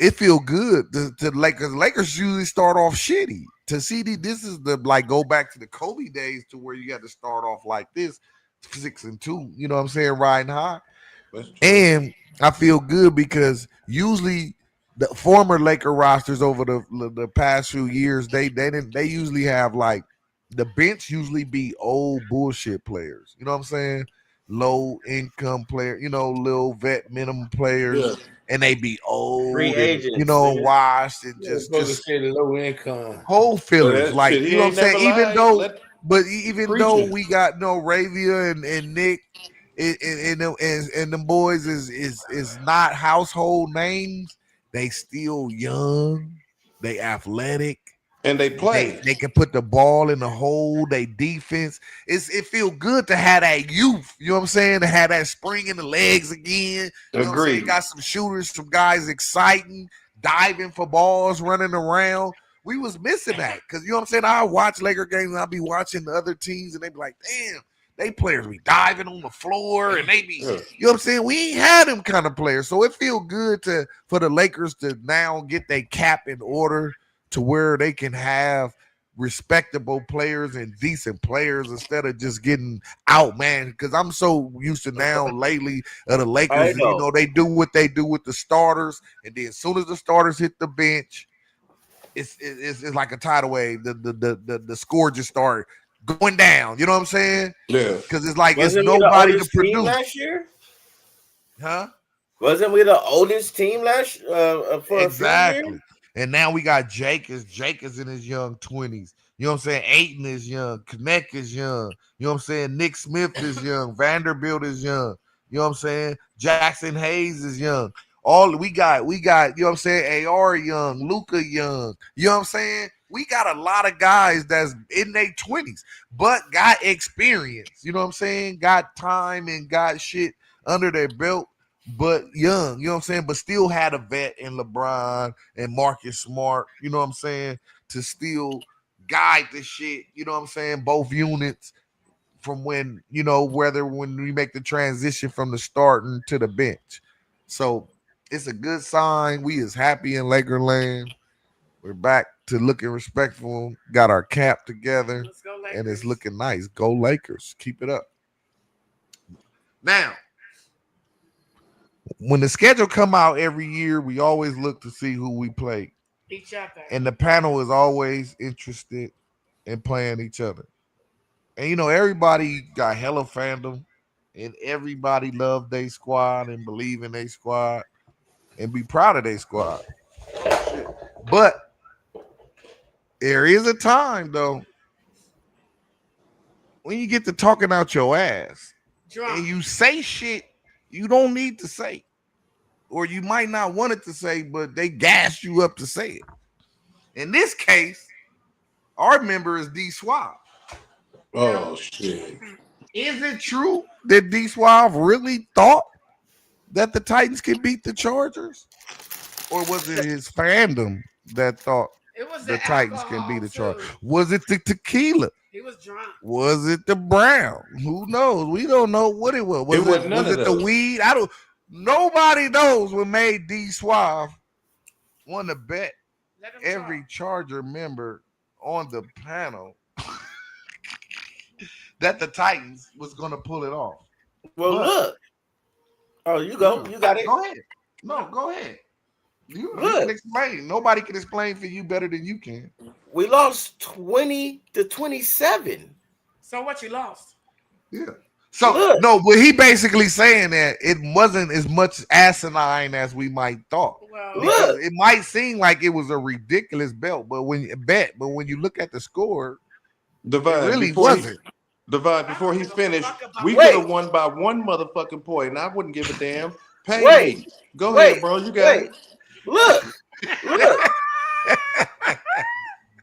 S8: it feel good to Lakers. Lakers usually start off shitty. To see this is the go back to the Kobe days to where you got to start off like this, 6-2. You know what I'm saying? Riding high. And I feel good because usually the former Laker rosters over the past few years, they usually have the bench usually be old bullshit players. You know what I'm saying? Low income player, little vet minimum players, and they be old,
S4: free agents,
S8: washed and just
S7: low income
S8: whole fillers. You know what I'm saying? Even though we got Ravia and Nick and the boys is not household names. They still young, they athletic,
S6: and they play.
S8: They can put the ball in the hole. They defense. It feel good to have that youth. You know what I'm saying? To have that spring in the legs again. You know what I'm saying? Got some shooters, some guys exciting, diving for balls, running around. We was missing that because you know what I'm saying. I watch Laker games and I'll be watching the other teams and they be like, damn. They players be diving on the floor and they be, you know what I'm saying? We ain't had them kind of players. So it feel good for the Lakers to now get their cap in order to where they can have respectable players and decent players instead of just getting out, man. Because I'm so used to now lately of the Lakers, they do what they do with the starters. And then as soon as the starters hit the bench, it's like a tidal wave. The score just started going down, you know what I'm saying?
S6: Yeah,
S8: because it's like it's nobody to produce.
S4: Last year,
S8: huh?
S4: Wasn't we the oldest team last for
S8: exactly?
S4: A few years?
S8: And now we got Jake is in his young 20s. You know what I'm saying? Ayton is young. Connect is young. You know what I'm saying? Nick Smith is young. Vanderbilt is young. You know what I'm saying? Jackson Hayes is young. All we got, you know what I'm saying? AR young, Luka young. You know what I'm saying? We got a lot of guys that's in their 20s, but got experience. You know what I'm saying? Got time and got shit under their belt, but young. You know what I'm saying? But still had a vet in LeBron and Marcus Smart. You know what I'm saying? To still guide the shit. You know what I'm saying? Both units from when we make the transition from the starting to the bench. So it's a good sign. We is happy in Lakerland. We're back to looking respectful. Got our cap together, and it's looking nice. Go Lakers! Keep it up. Now, when the schedule come out every year, we always look to see who we play.
S3: Each other.
S8: And the panel is always interested in playing each other. And you know, everybody got hella fandom, and everybody love their squad and believe in their squad and be proud of their squad. But there is a time though when you get to talking out your ass and you say shit you don't need to say, or you might not want it to say, but they gas you up to say it. In this case, our member is D Suave.
S6: Oh shit!
S8: Is it true that D Suave really thought that the Titans could beat the Chargers, or was it his fandom that thought the Titans can beat the Chargers? Was it the tequila?
S3: He was drunk.
S8: Was it the brown? Who knows? We don't know what it was. Was it the weed? Nobody knows what made D Suave want to bet every Charger member on the panel that the Titans was going to pull it off.
S4: Well, look. Oh, you go. You got it.
S8: Go ahead. No, go ahead. You can explain. Nobody can explain for you better than you can.
S4: We lost 20-27.
S3: So what, you lost?
S8: Yeah. So no, but he basically saying that it wasn't as much asinine as we might thought. Well, it might seem like it was a ridiculous bet, but when you look at the score,
S6: Divine,
S8: it really wasn't.
S6: Divine, before he finished, we could have won by one motherfucking point, and I wouldn't give a damn. Pay me. Go ahead, bro. You got it.
S4: Look.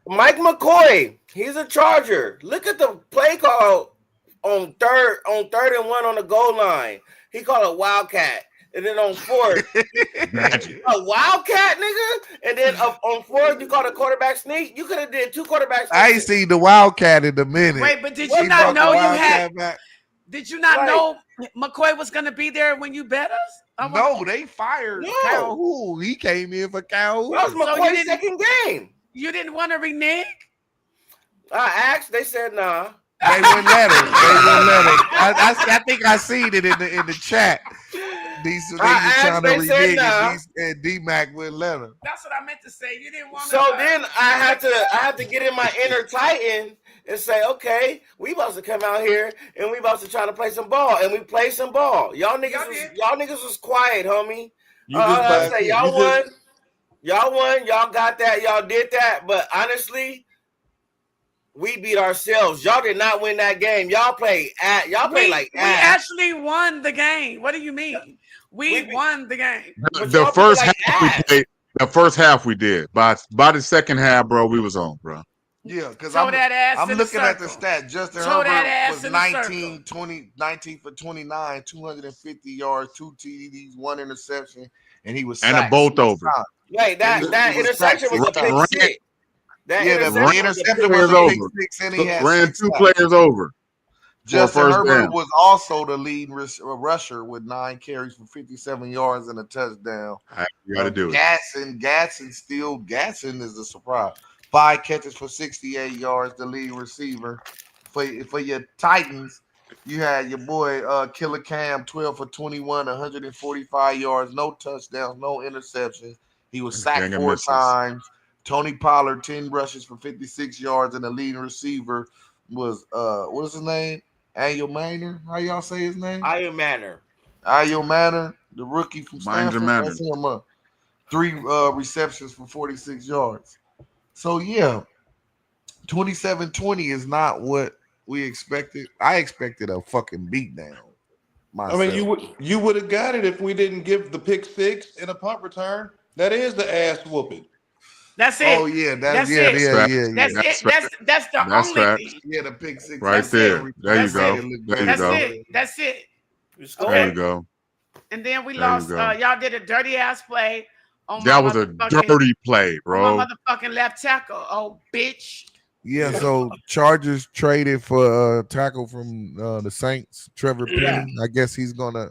S4: Mike McCoy, he's a Charger. Look at the play call on third and 1 on the goal line. He called a wildcat. And then on fourth, a wildcat, nigga. And then on fourth, you called a quarterback sneak. You could have did 2 quarterbacks.
S8: I ain't seen the wildcat in a minute.
S3: Wait, but did you not know you had? Did you not know McCoy was going to be there when you bet us?
S8: No, they fired Calhoun. He came in for Calhoun.
S4: That was McCoy's second game.
S3: You didn't want to renege?
S4: I asked. They said nah.
S8: They wouldn't let him. I think I seen it in the chat. They trying to renege, and D-Mac wouldn't let him.
S3: That's what I meant to say. You didn't want to.
S4: So then I had to get in my inner Titan and say, okay, we about to come out here and we about to try to play some ball, and we play some ball. Y'all niggas was quiet, homie. Y'all won. Y'all got that. Y'all did that. But honestly, we beat ourselves. Y'all did not win that game. Y'all played like
S3: we actually won the game. What do you mean? We won the game.
S5: The first half we did. By the second half, bro, we was on, bro.
S8: Yeah, because I'm looking at the stat. Justin Herbert was 19 for 29, 250 yards, 2 TDs, 1 interception, and he was sacked.
S5: And a bolt over.
S4: Wait, that interception was a pick six.
S8: The interception was a pick six, and he had
S5: ran 2 players over.
S8: Justin Herbert was also the lead rusher with 9 carries for 57 yards and a touchdown.
S5: You got to do it.
S8: Gasson is a surprise. 5 catches for 68 yards, the lead receiver. For your Titans, you had your boy Killer Cam, 12 for 21, 145 yards, no touchdowns, no interceptions. He was sacked 4 times. Tony Pollard, 10 rushes for 56 yards, and the leading receiver was what is his name? Ayo Manor. How y'all say his name?
S4: Ayo Manor,
S8: the rookie from Stanford. 3 receptions for 46 yards. So yeah, 27-20 is not what we expected. I expected a fucking beatdown.
S6: I mean, you would have got it if we didn't give the pick six and a punt return. That is the ass whooping.
S3: That's it.
S8: Oh yeah, that's it.
S3: That's the only thing.
S8: Yeah, the pick six
S5: right there. There you go.
S3: That's it.
S5: There you go.
S3: And then we lost. Y'all did a dirty ass play.
S5: That was a dirty play, bro.
S3: My motherfucking left tackle. Oh, bitch.
S8: Yeah, so Chargers traded for a tackle from the Saints, Trevor Penny. I guess he's gonna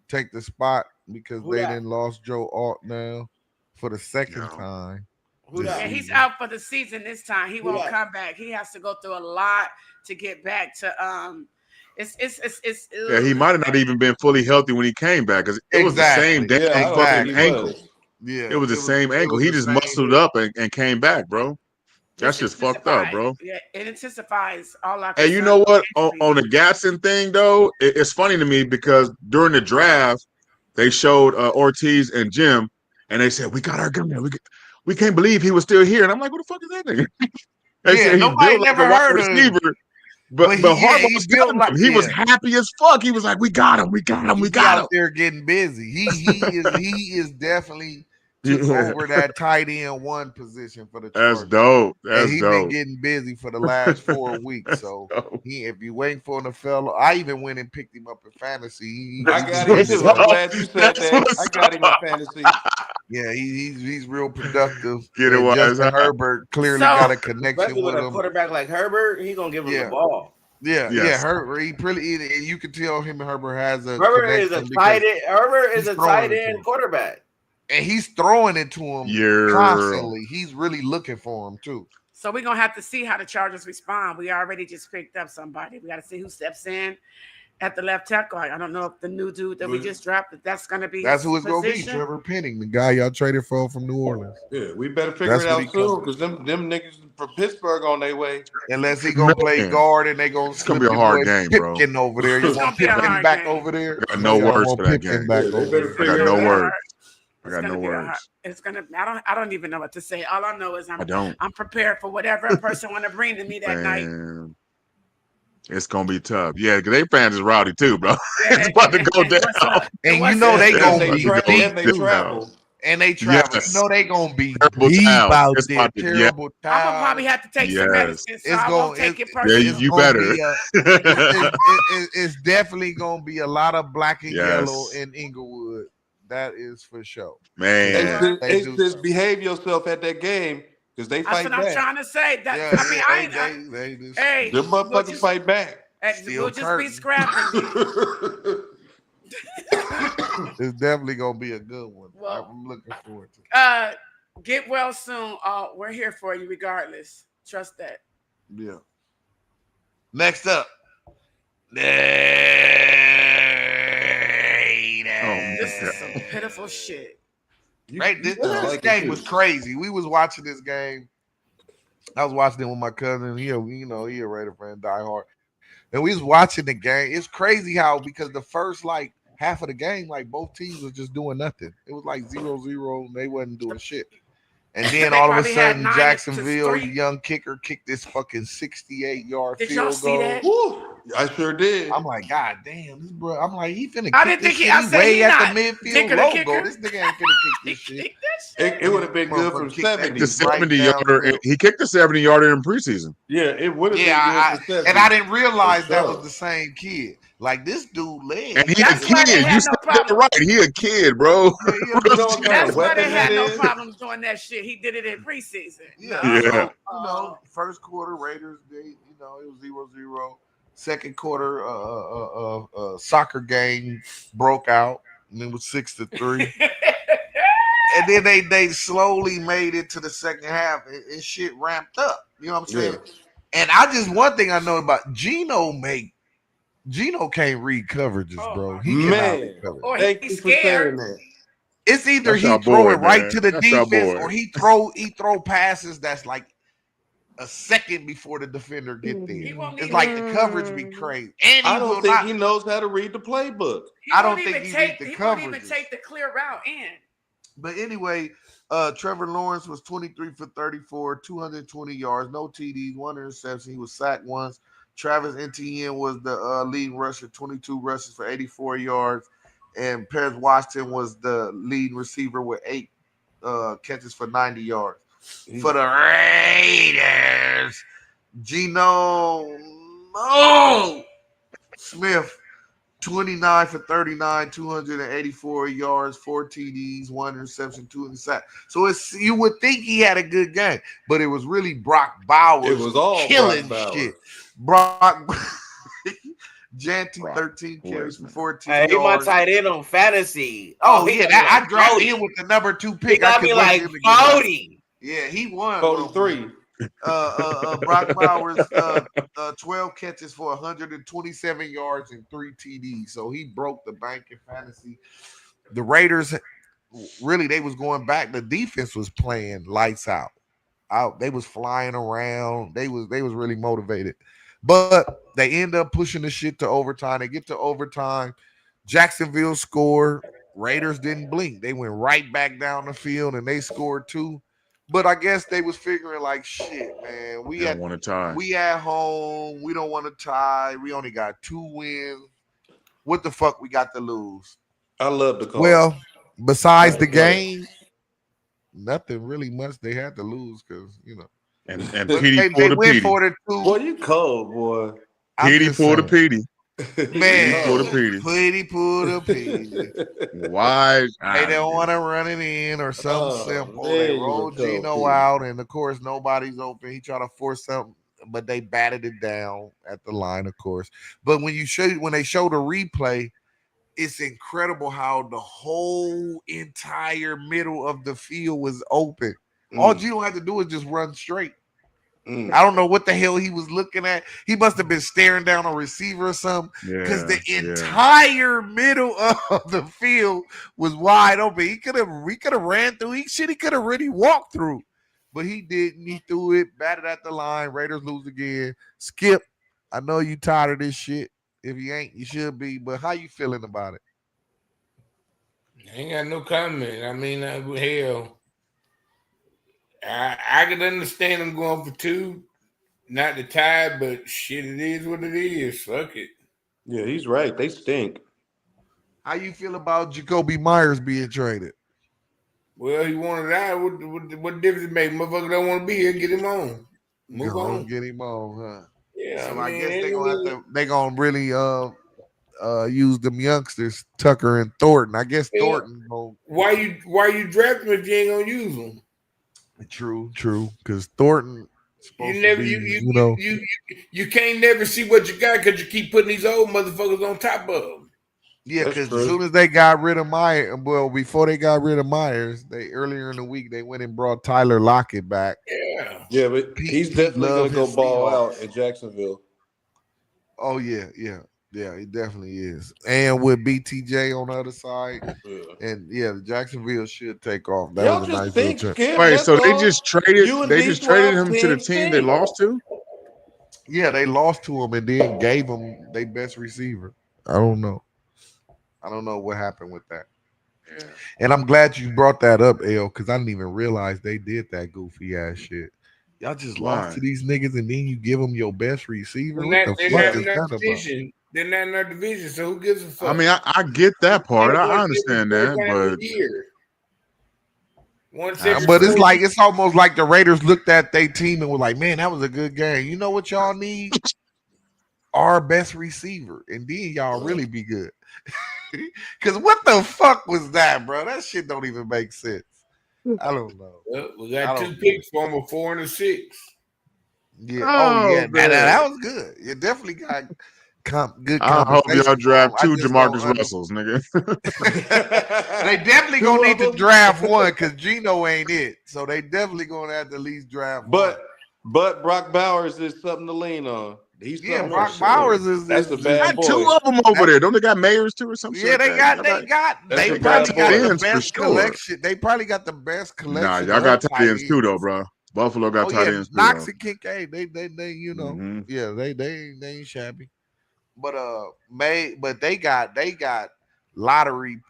S8: take the spot because they didn't lost Joe Alt now for the second time.
S3: Yeah, he's out for the season this time. He won't come back. He has to go through a lot to get back to
S5: Yeah, he might have not even been fully healthy when he came back because it was the same damn fucking ankle.
S8: Yeah,
S5: it was the same ankle. He just muscled up and came back, bro. That's just fucked up, bro.
S3: Yeah, it intensifies all our.
S5: And you know what? On the Gatson thing, though, it's funny to me because during the draft, they showed Ortiz and Jim, and they said, "We got our gun. We can't believe he was still here." And I'm like, "What the fuck is that nigga?" They said he built like a wide receiver, but Harbaugh's telling him he was happy as fuck. He was like, "We got him. We got him. We got him."
S8: Out there getting busy. He is definitely took over that tight end one position for the Chargers.
S5: That's dope. That's
S8: he's been getting busy for the last 4 weeks. So if you waiting for him to fellow, I even went and picked him up in fantasy.
S6: I got him too. I'm glad you said that. I got him in fantasy.
S8: Yeah, he's real productive.
S5: Get it,
S8: Justin Herbert clearly got a connection with
S4: a
S8: him.
S4: quarterback like Herbert, he gonna give him the ball.
S8: Yeah, Herbert. He pretty. You can tell him and Herbert has a.
S4: Herbert is a tight end. Herbert is a tight end quarterback.
S8: And he's throwing it to him constantly. He's really looking for him too.
S3: So we're gonna have to see how the Chargers respond. We already just picked up somebody. We got to see who steps in at the left tackle. I don't know if the new dude that we just drafted, that's gonna be.
S8: That's who it's gonna be. Trevor Penning, the guy y'all traded for from New Orleans.
S6: Yeah, we better figure it out soon because them niggas from Pittsburgh on their way.
S8: Unless he gonna play guard and they gonna.
S5: It's gonna be a hard game, bro.
S8: Pipkin over there. You want Pipkin back over there?
S5: I got no words for that game. I got no words. I got no words.
S3: It's gonna. I don't even know what to say. All I know is I'm prepared for whatever a person want to bring to me that night.
S5: It's gonna be tough. Yeah, because they fans is rowdy too, bro. It's about to go down.
S8: And you know they gonna be
S6: deep. They travel.
S8: And they travel.
S5: Yes.
S8: You know they gonna be
S5: terrible
S8: deep out
S5: it's
S8: there. Terrible time.
S3: I'm gonna probably have to take some medicine, so I won't take it
S5: personally. Yeah, you better.
S8: It's definitely gonna be a lot of black and yellow in Inglewood. That is for sure.
S5: Man,
S6: it's just behave yourself at that game because they fight back.
S3: That's what I'm trying to say. Hey,
S6: them motherfuckers fight back.
S3: We'll just be scrapping.
S8: It's definitely gonna be a good one. Well, I'm looking forward to it.
S3: Get well soon. We're here for you regardless. Trust that.
S8: Yeah. Next up.
S3: This is some pitiful shit.
S8: Right, this game was crazy. We was watching this game. I was watching it with my cousin. He a Raider fan, die hard. And we was watching the game. It's crazy how because the first half of the game, both teams was just doing nothing. It was 0-0. They wasn't doing shit. And then all of a sudden, Jacksonville, young kicker, kicked this fucking 68-yard field goal.
S3: Did y'all see that?
S6: Woo. I sure did.
S8: I'm like, God damn, this bro. I'm like, he finna
S3: I didn't think he way
S8: at the midfield logo. This nigga ain't finna kick this shit.
S6: It would have been good from 70.
S5: The 70-yarder. He kicked the 70-yarder in preseason.
S6: Yeah, it would have been good for 70.
S8: And I didn't realize that was the same kid. Like this dude led.
S5: And he's a kid. You said that right. He a kid, bro.
S3: That's why they had no problems doing that shit. He did it in preseason.
S8: Yeah. First quarter Raiders, it was 0-0. Second quarter, soccer game broke out, and it was 6-3. And then they slowly made it to the second half, and shit ramped up. You know what I'm saying? And one thing I know about Gino can't read coverages, bro. He
S6: man, thank you for saying that.
S8: It's either he throw it right to the defense, or he throw passes that's a second before the defender get there. It's the coverage be crazy. And
S6: I don't think he knows how to read the playbook.
S8: I don't think he read the coverage.
S3: He won't even take the clear route in.
S8: But anyway, Trevor Lawrence was 23 for 34, 220 yards, no TDs, 1 interception. He was sacked once. Travis Etienne was the leading rusher, 22 rushes for 84 yards. And Paris Washington was the leading receiver with 8 catches for 90 yards. For the Raiders, Geno Smith, 29 for 39, 284 yards, 4 TDs, 1 interception, 2 interceptions. So you would think he had a good game, but it was really Brock Bowers.
S6: It was all
S8: killing
S6: shit.
S8: Brock Janty, 13 carries for 14 yards.
S4: He my tight end on fantasy.
S8: I dropped in with the number 2 pick.
S4: He got me 40.
S8: Yeah, he won.
S6: 43.
S8: Brock Bowers, 12 catches for 127 yards and 3 TDs. So he broke the bank in fantasy. The Raiders, really, they was going back. The defense was playing lights out. They was flying around. They was really motivated. But they end up pushing the shit to overtime. They get to overtime. Jacksonville scored. Raiders didn't blink. They went right back down the field and they scored two. But I guess they was figuring like, shit, man.
S5: They don't want to tie.
S8: We at home. We don't want to tie. We only got 2 wins. What the fuck we got to lose?
S6: I love the call.
S8: Well, besides the game, nothing really much they had to lose because
S5: And
S8: they
S5: Petey
S8: went for the two.
S6: Boy, you cold, boy.
S5: Petey pulled a Petey.
S8: Man,
S5: Petey.
S8: Petey pulled a Petey.
S5: Why?
S8: They don't want to run it in or something simple. They roll Gino out, and of course nobody's open. He tried to force something, but they batted it down at the line, of course. But when they show the replay, it's incredible how the whole entire middle of the field was open. All Gino had to do is just run straight. I don't know what the hell he was looking at. He must have been staring down a receiver or something because the entire middle of the field was wide open. He could have ran through. He could have really walked through, but he didn't. He threw it, batted at the line. Raiders lose again. Skip, I know you tired of this shit. If you ain't, you should be. But how you feeling about it?
S7: I ain't got no comment. I mean, hell. I can understand them going for two, not the tie, but shit, it is what it is. Fuck it.
S6: Yeah, he's right. They stink.
S8: How you feel about Jacoby Myers being traded?
S7: Well, he wanted out. What difference it make? Motherfucker don't want to be here. Get him on. Move on.
S8: Get him on, huh?
S7: Yeah.
S8: So I guess they're gonna really use them youngsters, Tucker and Thornton. I guess Thornton.
S7: Why you drafting if you ain't gonna use them?
S8: True. Because Thornton supposed to be,
S7: you can't never see what you got because you keep putting these old motherfuckers on top of them.
S8: Yeah, because as soon as they got rid of Myers, before they got rid of Myers, earlier in the week they went and brought Tyler Lockett back.
S6: Yeah, but he's definitely gonna go ball out in Jacksonville.
S8: Oh yeah, he definitely is. And with BTJ on the other side, and the Jacksonville should take off. That was a nice little turn.
S5: Wait, so they just traded him to the team they lost to?
S8: Yeah, they lost to him and then gave him their best receiver. I don't know what happened with that. Yeah. And I'm glad you brought that up, L, because I didn't even realize they did that goofy ass shit. Y'all just lost to these niggas and then you give them your best receiver. What the fuck is that about?
S7: They're not in our division, so who gives a fuck?
S5: I mean, I get that part. I understand that, but
S8: it's almost like the Raiders looked at their team and were like, "Man, that was a good game. You know what y'all need? Our best receiver, and then y'all really be good." Because what the fuck was that, bro? That shit don't even make sense. I don't know.
S7: Well, we got 2 picks for him, a 4 and a 6.
S8: Yeah. That was good. You definitely got good.
S5: I hope y'all draft 2 Jamarcus Russells, nigga.
S8: They definitely gonna need to draft one because Gino ain't it. So they definitely gonna have to at least draft one.
S6: But Brock Bowers is something to lean on.
S8: Brock Bowers is
S6: a bad boy.
S5: 2 of them over there. Don't they got Mayors too or something?
S8: Yeah, they probably got the best collection. They probably got the best collection.
S5: Nah, y'all got tight ends too, though, bro. Buffalo got tight ends too.
S8: Knox and Kincaid, they they ain't shabby. But they got lottery,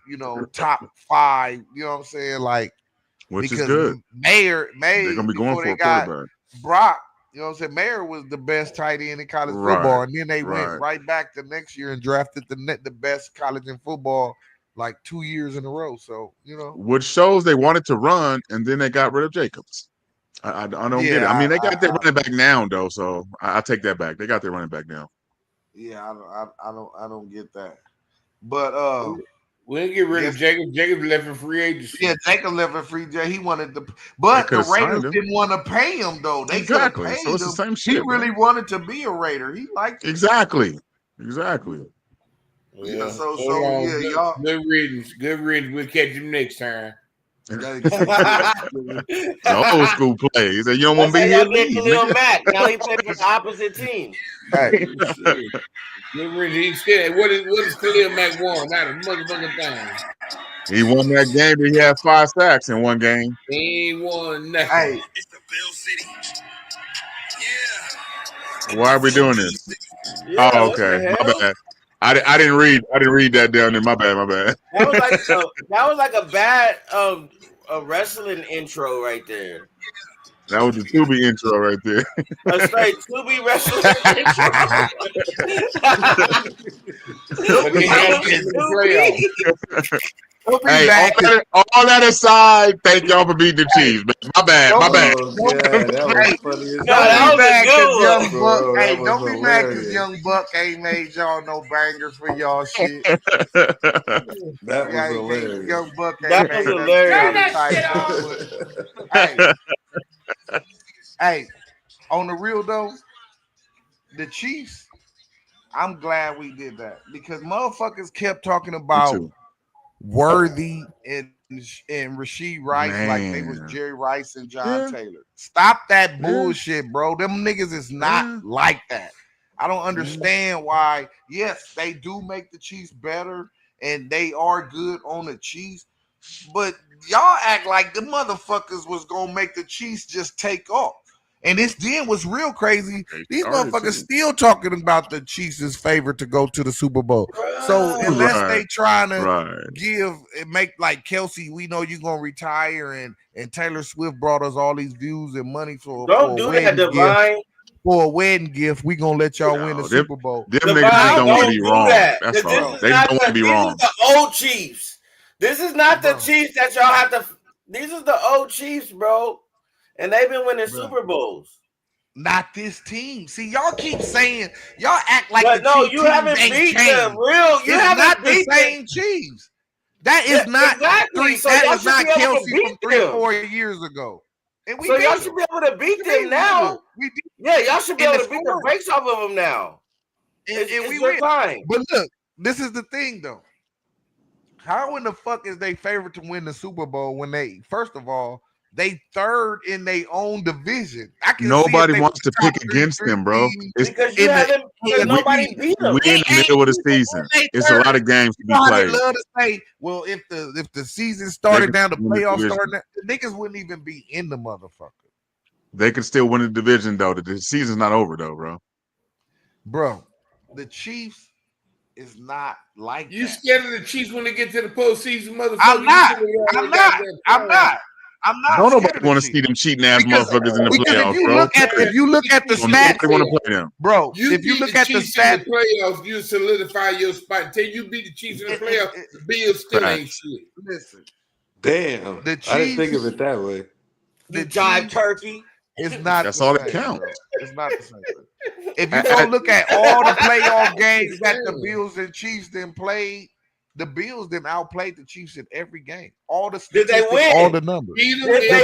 S8: top 5. You know what I'm saying? Like,
S5: which is good.
S8: Mayer,
S5: they're gonna be going for a quarterback.
S8: Brock. You know what I'm saying? Mayer was the best tight end in college football, and then they went right back the next year and drafted the best college in football like 2 years in a row. So,
S5: which shows they wanted to run, and then they got rid of Jacobs. I don't get it. I mean, they got their running back now, though, so I take that back. They got their running back now.
S8: Yeah, I don't get that. But
S7: we didn't get rid of Jacob. Jacob left for free agency.
S8: Yeah, Jacob left for free agency. He wanted to, but the Raiders didn't want to pay him though. They
S5: exactly.
S8: Paid
S5: so it's
S8: him.
S5: The same shit.
S8: He really wanted to be a Raider. He liked it.
S5: Exactly.
S8: Yeah. So
S7: y'all. Good riddance. We'll catch him next time.
S5: The old school play. He said, "You don't want to be
S4: That's
S5: here,
S4: how y'all get
S5: leave."
S4: Khalil
S5: nigga.
S4: Mack. Now he plays for the opposite team.
S8: Hey,
S7: Shit. Get rid of he scared. What is Khalil Mack won? Not a motherfucking thing.
S5: He won that game, but he had 5 sacks in one game.
S7: He ain't won nothing.
S8: hey,
S5: Why are we doing this?
S4: Yeah,
S5: Oh,
S4: what the
S5: okay. My
S4: hell?
S5: bad. I didn't read that down there. My bad.
S4: That was like a bad a wrestling intro right there.
S5: That was the Tubi intro right there.
S4: A straight Tubi wrestling intro.
S7: But they got to get in the playoffs.
S8: don't be
S5: Hey,
S8: mad.
S5: all that aside, thank y'all for beating the Chiefs. Man. My bad.
S6: Oh, yeah, that was funny as
S4: No, that
S6: hell.
S4: was a good
S8: Young
S4: one.
S8: Buck.
S6: Bro,
S8: Hey,
S6: that was
S8: don't be mad because
S6: hilarious.
S8: Young Buck ain't made y'all no bangers for y'all shit.
S6: That was hilarious.
S8: Young Buck ain't
S4: That
S8: made
S4: was
S8: nothing
S4: hilarious.
S8: type shit, but, hey, on the real though, the Chiefs, I'm glad we did that because motherfuckers kept talking about Worthy and Rasheed Rice like they was
S5: Man.
S8: Jerry Rice and John Taylor. Stop that bullshit, bro. Them niggas is not like that. I don't understand why. Yes, they do make the Chiefs better and they are good on the Chiefs, but y'all act like the motherfuckers was gonna make the Chiefs just take off. And this then was real crazy. These motherfuckers still talking about the Chiefs' favorite to go to the Super Bowl. So unless they trying to make like Kelsey, we know you're gonna retire, and Taylor Swift brought us all these views and money for a wedding gift. For a wedding gift, we gonna let y'all win the Super Bowl.
S5: Them niggas just don't want to be wrong. That's all. They don't want to be wrong.
S4: These is the old Chiefs. This is not the Chiefs that y'all have to. These is the old Chiefs, bro. And they've been winning Super Bowls.
S8: Not this team. See, y'all keep saying y'all act like
S4: but
S8: the
S4: you haven't beat them. You haven't
S8: not
S4: beat
S8: the same Chiefs. That is not
S4: exactly. So
S8: that
S4: y'all
S8: is not Kelsey from 3
S4: them.
S8: or 4 years ago. And we
S4: so y'all should be able to beat them now. Yeah, y'all should be able to beat the brakes off of them now.
S8: And we
S4: your
S8: win.
S4: time.
S8: But look, this is the thing though. How in the fuck is they favorite to win the Super Bowl when they, first of all, they third in their own division?
S5: Nobody wants to pick against them, bro.
S4: Because nobody beat them.
S5: We in the middle of the season. It's a lot of games to be played.
S8: They love to say, well, if the season started down, the playoffs started, the niggas wouldn't even be in the motherfucker.
S5: They could still win the division though. The season's not over though, bro.
S8: Bro, the Chiefs is not like
S7: you
S8: that.
S7: Scared of the Chiefs when they get to the postseason, motherfucker?
S8: I'm not.
S5: Don't nobody want to see them cheating ass motherfuckers in the playoffs, bro.
S8: If you look at the stats,
S5: want to play them,
S8: bro. If you look at the stats,
S7: in the playoffs, you solidify your spot. Until you beat the Chiefs in the playoffs, the Bills still ain't shit.
S8: Listen,
S6: damn, the Chiefs, I didn't think of it that way.
S4: The jive turkey.
S8: It's not.
S5: That's all that counts.
S8: It's not the same. If you go look at all the playoff games that the Bills and Chiefs then played, the Bills then outplayed the Chiefs in every game. All the statistics, all the numbers. The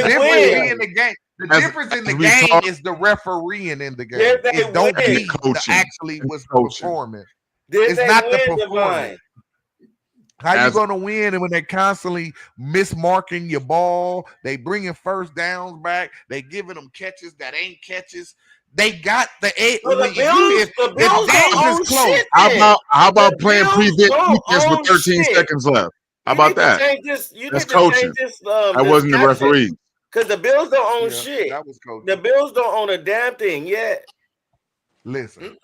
S8: difference in the game. The difference in the game is the refereeing in the game. It don't be the actually was performing. It's not the performance. How you gonna win? And when they constantly mismarking your ball, they bringing first downs back. They giving them catches that ain't catches. They got the eight.
S4: So the Bills don't own shit.
S5: How about playing prevent defense with 13 seconds left? How about that? That's coaching. That wasn't the referee.
S4: Because the Bills don't own shit.
S8: That was coaching.
S4: The Bills don't own a damn thing yet.
S8: Listen.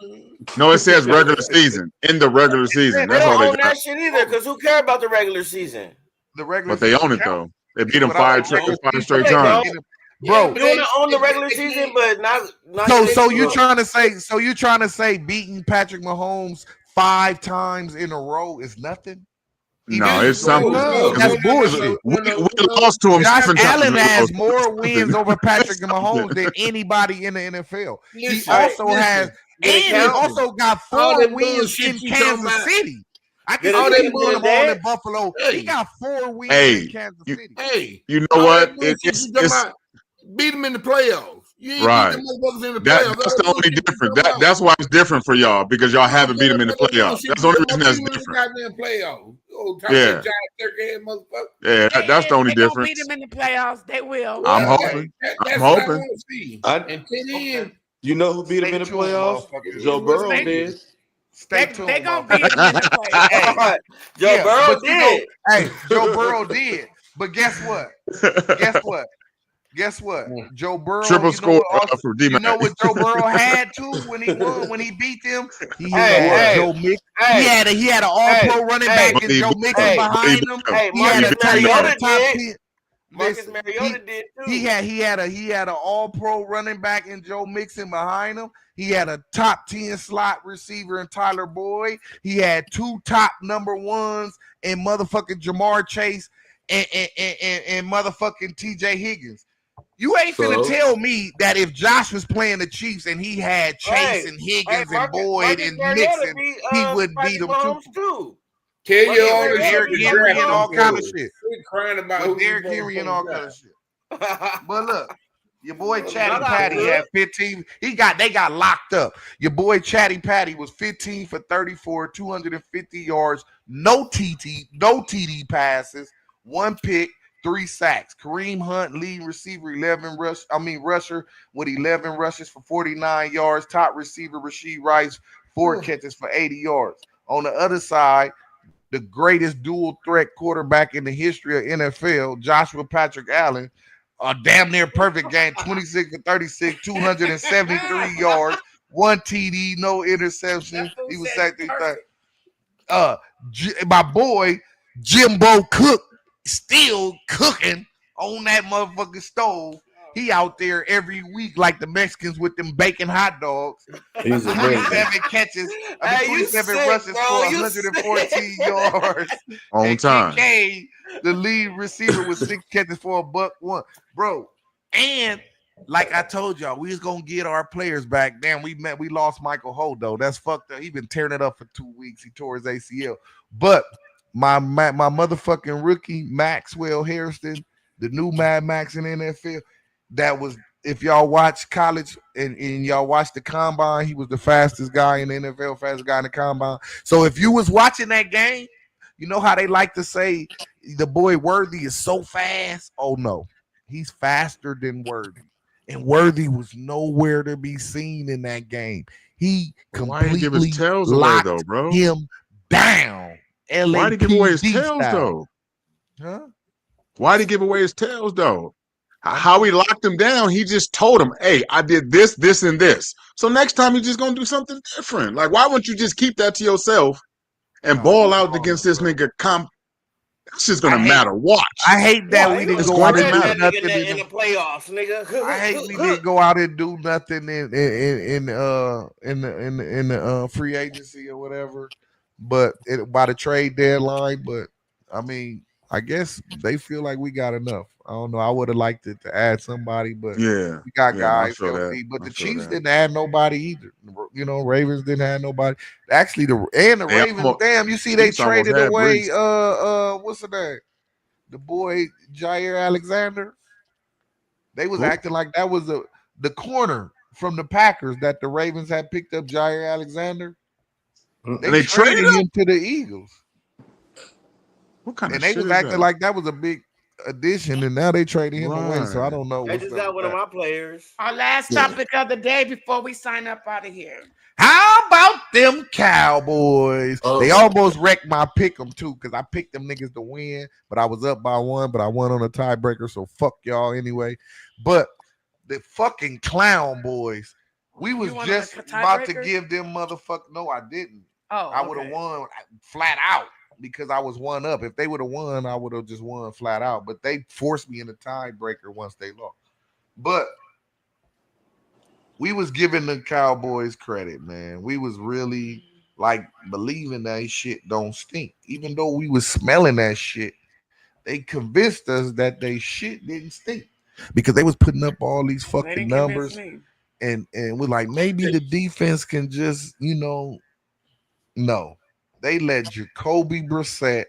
S5: No, it says regular season. In the regular season.
S4: They
S5: That's all
S4: don't
S5: they
S4: own
S5: got.
S4: that shit either. Because who care about the regular season?
S5: But they own it though. They beat them five straight times.
S8: Bro,
S4: you want to own the regular season, but not
S8: so you trying to say beating Patrick Mahomes 5 times in a row is nothing?
S5: No, it's something.
S8: That's bullshit.
S5: We lost to him.
S8: Josh Allen has more wins over Patrick Mahomes than anybody in the NFL. He also has, and he also got 4 wins in Kansas City. I can see him put him on in Buffalo. He got 4 wins in Kansas City.
S7: Hey,
S5: you know what?
S7: Beat him in the playoffs. You ain't
S5: right.
S7: beat them motherfuckers in the playoffs.
S5: That's the only difference. That's why it's different for y'all because y'all haven't beat them in the playoffs. That's the only reason that's different.
S7: Goddamn playoffs. Go talk
S5: Yeah.
S7: that John Turkey motherfucker.
S5: Yeah, that's the only
S3: They gonna beat
S5: difference.
S3: them in the playoffs. They will.
S5: I'm
S7: Well,
S5: hoping.
S7: that's
S5: I'm
S7: what I
S5: hoping.
S7: want to see.
S6: I,
S7: Until then,
S6: you know who beat him in the
S8: Stay tuned,
S6: playoffs?
S8: motherfuckers.
S6: Joe
S7: it is what
S6: Burrow
S7: it
S3: They
S6: did.
S7: is.
S8: Stay
S3: they
S8: tuned,
S3: gonna beat
S8: motherfuckers.
S3: them in the playoffs.
S8: Hey,
S4: Joe
S8: yeah,
S4: Burrow
S8: but you know,
S4: did.
S8: hey, Joe Burrow did. But guess what? Guess what? Guess what?
S7: Mm.
S8: Joe Burrow,
S5: Triple
S8: you know
S5: score
S8: what also,
S5: for
S8: you know
S5: D-Mac.
S8: what Joe Burrow had too when he won, when he beat them? He
S4: Hey,
S8: had
S6: What?
S4: hey,
S8: Joe Mix.
S4: hey,
S8: He had an all
S4: hey,
S8: pro running
S4: hey,
S8: back and
S5: Money
S8: Joe Mixon
S4: hey,
S5: Money
S8: behind him.
S5: Beckham.
S4: hey.
S8: He had
S4: Marcus
S8: a
S5: Money
S8: top
S4: Mariota
S5: Beckham.
S8: top
S4: did.
S8: 10.
S4: Marcus
S8: Listen,
S4: Mariota did too.
S8: he had an all pro running back in Joe Mixon behind him. He had a top 10 slot receiver in Tyler Boyd. He had 2 top number ones in motherfucking Jamar Chase and motherfucking TJ Higgins. You ain't finna
S6: So
S8: tell me that if Josh was playing the Chiefs and he had Chase
S4: Hey,
S8: and
S4: hey,
S8: Higgins and
S4: Marcus,
S8: Boyd
S4: Marcus
S8: and
S4: Mariota
S8: Mixon,
S4: beat
S8: he wouldn't beat
S4: Patrick
S8: them too.
S4: Mahomes too.
S7: Tell
S4: Marcus
S7: your
S8: Yeah, with
S7: ownership
S8: Derrick
S4: Mariota
S7: to
S4: beat
S8: Henry
S7: draft
S8: and
S7: them
S8: all
S4: Patrick
S8: kind of
S7: fools.
S4: Mahomes.
S8: shit.
S7: Quit crying about
S8: With
S7: who you
S8: Derrick
S7: want
S8: Henry and
S7: to
S8: all kind of
S7: draft.
S8: shit. But look, your boy Chatty
S4: Shout out
S8: Patty
S4: to
S8: had
S4: it.
S8: 15. They got locked up. Your boy Chatty Patty was 15 for 34, 250 yards, no TD passes, 1 pick, 3 sacks. Kareem Hunt, lead receiver, rusher with 11 rushes for 49 yards. Top receiver Rasheed Rice, 4 catches for 80 yards. On the other side, the greatest dual threat quarterback in the history of NFL, Joshua Patrick Allen, a damn near perfect game, 26 for 36, 273 yards, 1 TD, no interception.
S3: That fool
S8: He was
S3: said
S8: sacked 3 times.
S3: perfect.
S8: My boy Jimbo Cook still cooking on that motherfucking stove. He out there every week like the Mexicans with them bacon hot dogs.
S6: he's amazing.
S8: 27 catches,
S4: Hey, you
S8: 27
S4: sick,
S8: rushes
S4: bro.
S8: for
S4: You
S8: 114
S4: sick.
S8: yards.
S5: On
S8: And
S5: time.
S8: KK, the lead receiver, with 6 catches for $1. Bro, and like I told y'all, we was gonna get our players back. Damn, we lost Michael Holt though. That's fucked up. He been tearing it up for 2 weeks. He tore his ACL. But my motherfucking rookie Maxwell Harrison, the new Mad Max in the NFL, that was, if y'all watch college and y'all watch the combine, he was the fastest guy in the NFL, fastest guy in the combine. So if you was watching that game, you know how they like to say the boy Worthy is so fast. Oh no, he's faster than Worthy. And Worthy was nowhere to be seen in that game. He
S5: Why did he give his
S8: completely
S5: tails away though,
S8: locked
S5: bro?
S8: him down.
S5: Why did he give away his
S8: LAPD
S5: tails
S8: style.
S5: though?
S8: Huh?
S5: Why did he give away his tails though?
S8: I
S5: How
S8: know.
S5: he locked him down, he just told him, hey, I did this, this, and this. So next time you're just gonna do something different. Like, why wouldn't you just keep that to yourself and
S8: No,
S5: ball
S8: I
S5: out
S8: don't know,
S5: against this
S8: bro.
S5: nigga? It's just
S8: I
S5: gonna
S8: hate
S5: matter. Watch.
S8: I hate that
S4: Boy,
S8: we
S4: he
S8: didn't
S4: was
S5: It's
S8: go out
S5: going to
S8: and do
S4: spreading
S5: matter.
S4: that nigga
S8: nothing
S4: in the playoffs,
S8: I hate we
S4: nigga.
S8: didn't go out and do nothing in the free agency or whatever, but by the trade deadline. But I mean, I guess they feel like we got enough. I don't know. I would have liked it to add somebody, but
S5: Yeah.
S8: we got
S5: Yeah, I
S8: guys
S5: feel that.
S8: healthy. But
S5: I
S8: the
S5: feel
S8: Chiefs
S5: that.
S8: didn't add nobody either. You know, Ravens didn't have nobody. Actually, the
S5: They
S8: Ravens.
S5: almost,
S8: Damn, you see, they
S5: Chiefs almost
S8: traded
S5: had
S8: away.
S5: Brees.
S8: What's the name? The boy Jair Alexander. They was
S5: Who?
S8: acting like that was the corner from the Packers that the Ravens had picked up Jair Alexander.
S5: And
S8: They
S5: they traded
S8: traded
S5: him?
S8: him to the Eagles.
S5: What kind
S8: And
S5: of
S8: they
S5: shit
S8: was
S5: is
S8: acting
S5: that?
S8: like that was a big addition, and now they traded him away. So I
S5: Right.
S8: don't know
S4: They
S8: what's
S4: just
S8: up
S4: got
S8: with
S4: one of
S8: that.
S4: my players.
S3: Our last topic of the day before we sign up out of here.
S8: How about them Cowboys?
S6: Oh
S8: They
S6: my
S8: almost wrecked my pick 'em too, because I picked them niggas to win, but I was up by 1, but I won on a tiebreaker. So fuck y'all anyway. But the fucking clown boys. We was
S3: won on
S8: just
S3: a
S8: about to
S3: tiebreaker?
S8: give them motherfucker. No, I didn't.
S3: Oh,
S8: I would have
S3: okay.
S8: won flat out because I was 1 up. If they would have won, I would have just won flat out. But they forced me in a tiebreaker once they lost. But we was giving the Cowboys credit, man. We was really like believing that shit don't stink. Even though we was smelling that shit, they convinced us that they shit didn't stink because they was putting up all these
S3: They
S8: fucking
S3: didn't convince
S8: numbers,
S3: me.
S8: and we're like, maybe the defense can just, no. They let Jacoby Brissett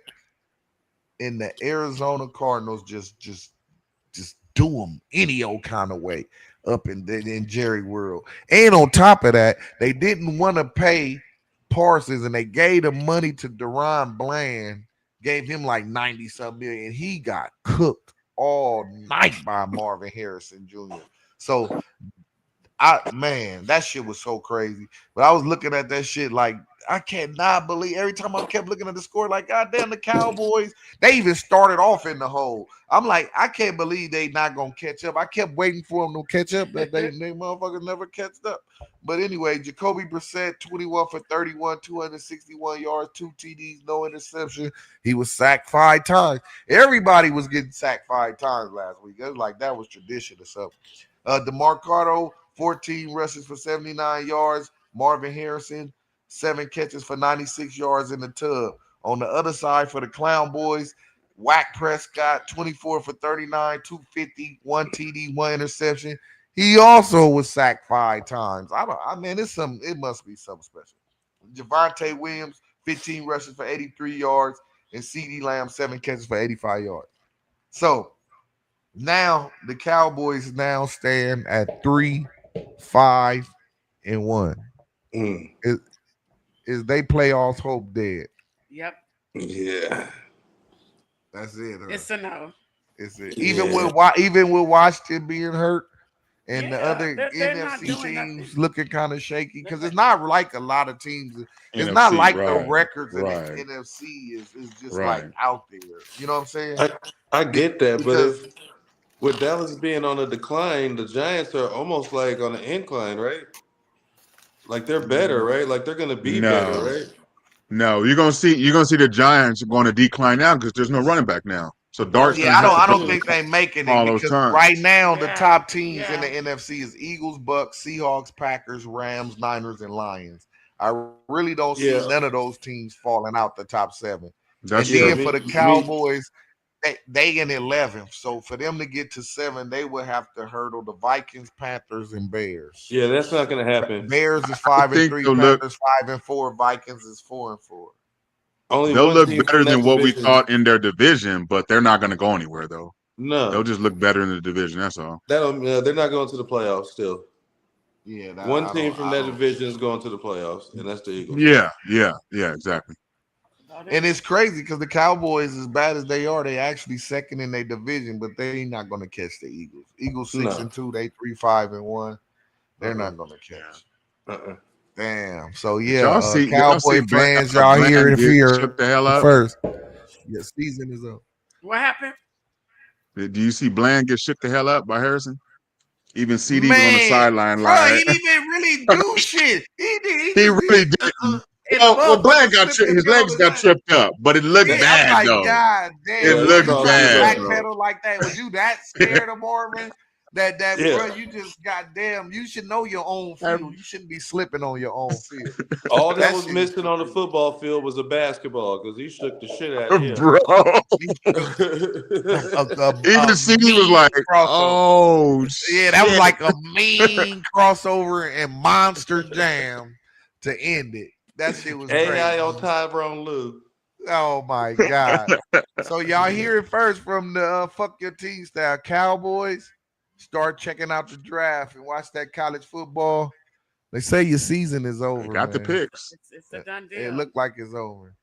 S8: in the Arizona Cardinals just do them any old kind of way up in Jerry World. And on top of that, they didn't want to pay Parsons, and they gave the money to Deron Bland gave him like 90-something million. He got cooked all night by Marvin Harrison Jr. So that shit was so crazy. But I was looking at that shit like I cannot believe every time I kept looking at the score, like goddamn the Cowboys, they even started off in the hole. I'm like, I can't believe they not gonna catch up. I kept waiting for them to catch up, but they motherfuckers never catch up. But anyway, Jacoby Brissett, 21 for 31, 261 yards, 2 TDs, no interception. He was sacked 5 times. Everybody was getting sacked 5 times last week. It was like that was tradition or something. DeMarcado, 14 rushes for 79 yards. Marvin Harrison, 7 catches for 96 yards in the tub. On the other side for the Clown Boys, Whack Prescott, 24 for 39, 250, 1 TD, 1 interception. He also was sacked 5 times. It must be something special. Javonte Williams, 15 rushes for 83 yards, and CeeDee Lamb, 7 catches for 85 yards. So now the Cowboys now stand at 3-5-1. Is they playoffs hope dead?
S3: Yep.
S6: Yeah.
S8: That's it.
S3: It's a no.
S8: It's it. Even with Washington being hurt and the other
S3: they're not
S8: NFC
S3: doing
S8: teams
S3: nothing.
S8: looking kind of shaky, because it's not like a lot of teams. It's not like the records in the NFC is just like out there. You know what I'm saying?
S6: I get that, but with Dallas being on a decline, the Giants are almost like on an incline, right? Like they're better, right? Like they're gonna be better, right?
S5: No, you're gonna see the Giants going to decline now because there's no running back now. So Dart's gonna have to
S8: I don't think they're making it because right now the top teams in the NFC is Eagles, Bucks, Seahawks, Packers, Rams, Niners, and Lions. I really don't see none of those teams falling out the top 7.
S5: That's
S8: and then for the Cowboys, they in 11th. So for them to get to 7, they would have to hurdle the Vikings, Panthers, and Bears.
S6: Yeah, that's not going to happen.
S8: Bears is 5-3, Panthers 5-4, Vikings is 4-4.
S5: They'll look better than what we thought in their division, but they're not going to go anywhere though.
S6: No,
S5: they'll just look better in the division. That's all.
S6: They're not going to the playoffs still.
S8: Yeah,
S6: one team from that division is going to the playoffs, and that's the Eagles.
S5: Yeah, exactly.
S8: And it's crazy because the Cowboys, as bad as they are, they actually second in their division, but they ain't not going to catch the Eagles. Eagles 6-2, they 3-5-1. They're not going to catch. Damn. So Cowboy fans, y'all hear it here first. Yeah, season is up.
S3: What happened?
S5: Do you see Bland get shook the hell up by Harrison? Even CD was on the sideline.
S8: He didn't even really do shit.
S5: He really didn't. Bland got his legs got tripped up, but it looked bad though.
S8: God damn,
S5: it looked bad.
S8: Backpedal like that. Was you that scared of Marvin? Bro, you just goddamn. You should know your own field. You shouldn't be slipping on your own field.
S6: All that was missing on the football field was a basketball because he shook the shit out of him,
S5: bro. Even CD was like, "Oh,
S8: yeah, that was like a mean crossover and monster jam to end it." That shit was
S6: AI
S8: crazy.
S6: on Tyrone Lue.
S8: Oh my God! So y'all hear it first from the Fuck Your Team style Cowboys. Start checking out the draft and watch that college football. They say your season is over.
S5: Got the picks.
S3: It's a done deal.
S8: It looked like it's over.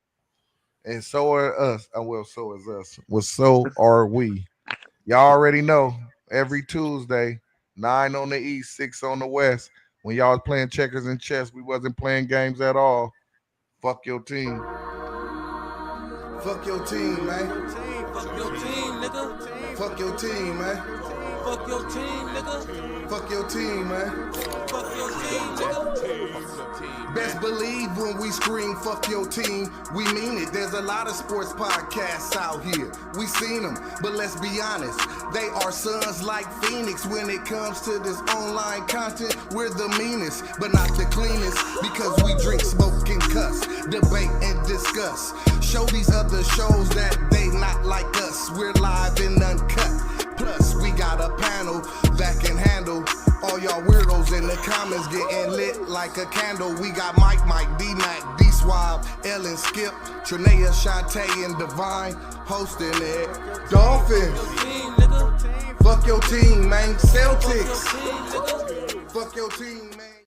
S8: And so are us. So is us. Well, so are we. Y'all already know. Every Tuesday, 9 on the East, 6 on the West. When y'all was playing checkers and chess, we wasn't playing games at all. Fuck your team.
S2: Fuck your team, man.
S1: Fuck your team, nigga.
S2: Fuck your team, man.
S1: Fuck your team, nigga.
S2: Fuck your team, man.
S1: Fuck your team, nigga.
S2: Best believe when we scream fuck your team, we mean it. There's a lot of sports podcasts out here. We seen them, but let's be honest. They are sons like Phoenix when it comes to this online content. We're the meanest, but not the cleanest, because we drink, smoke, and cuss, debate, and discuss. Show these other shows that they not like us. We're live and uncut. Plus, we got a panel that can handle all y'all weirdos in the comments getting lit like a candle. We got Mike, D-Mac, D-Swab, Ellen, Skip, Trinea, Shantae, and Divine hosting it. Dolphins. Fuck your team, man. Celtics. Fuck your team, man.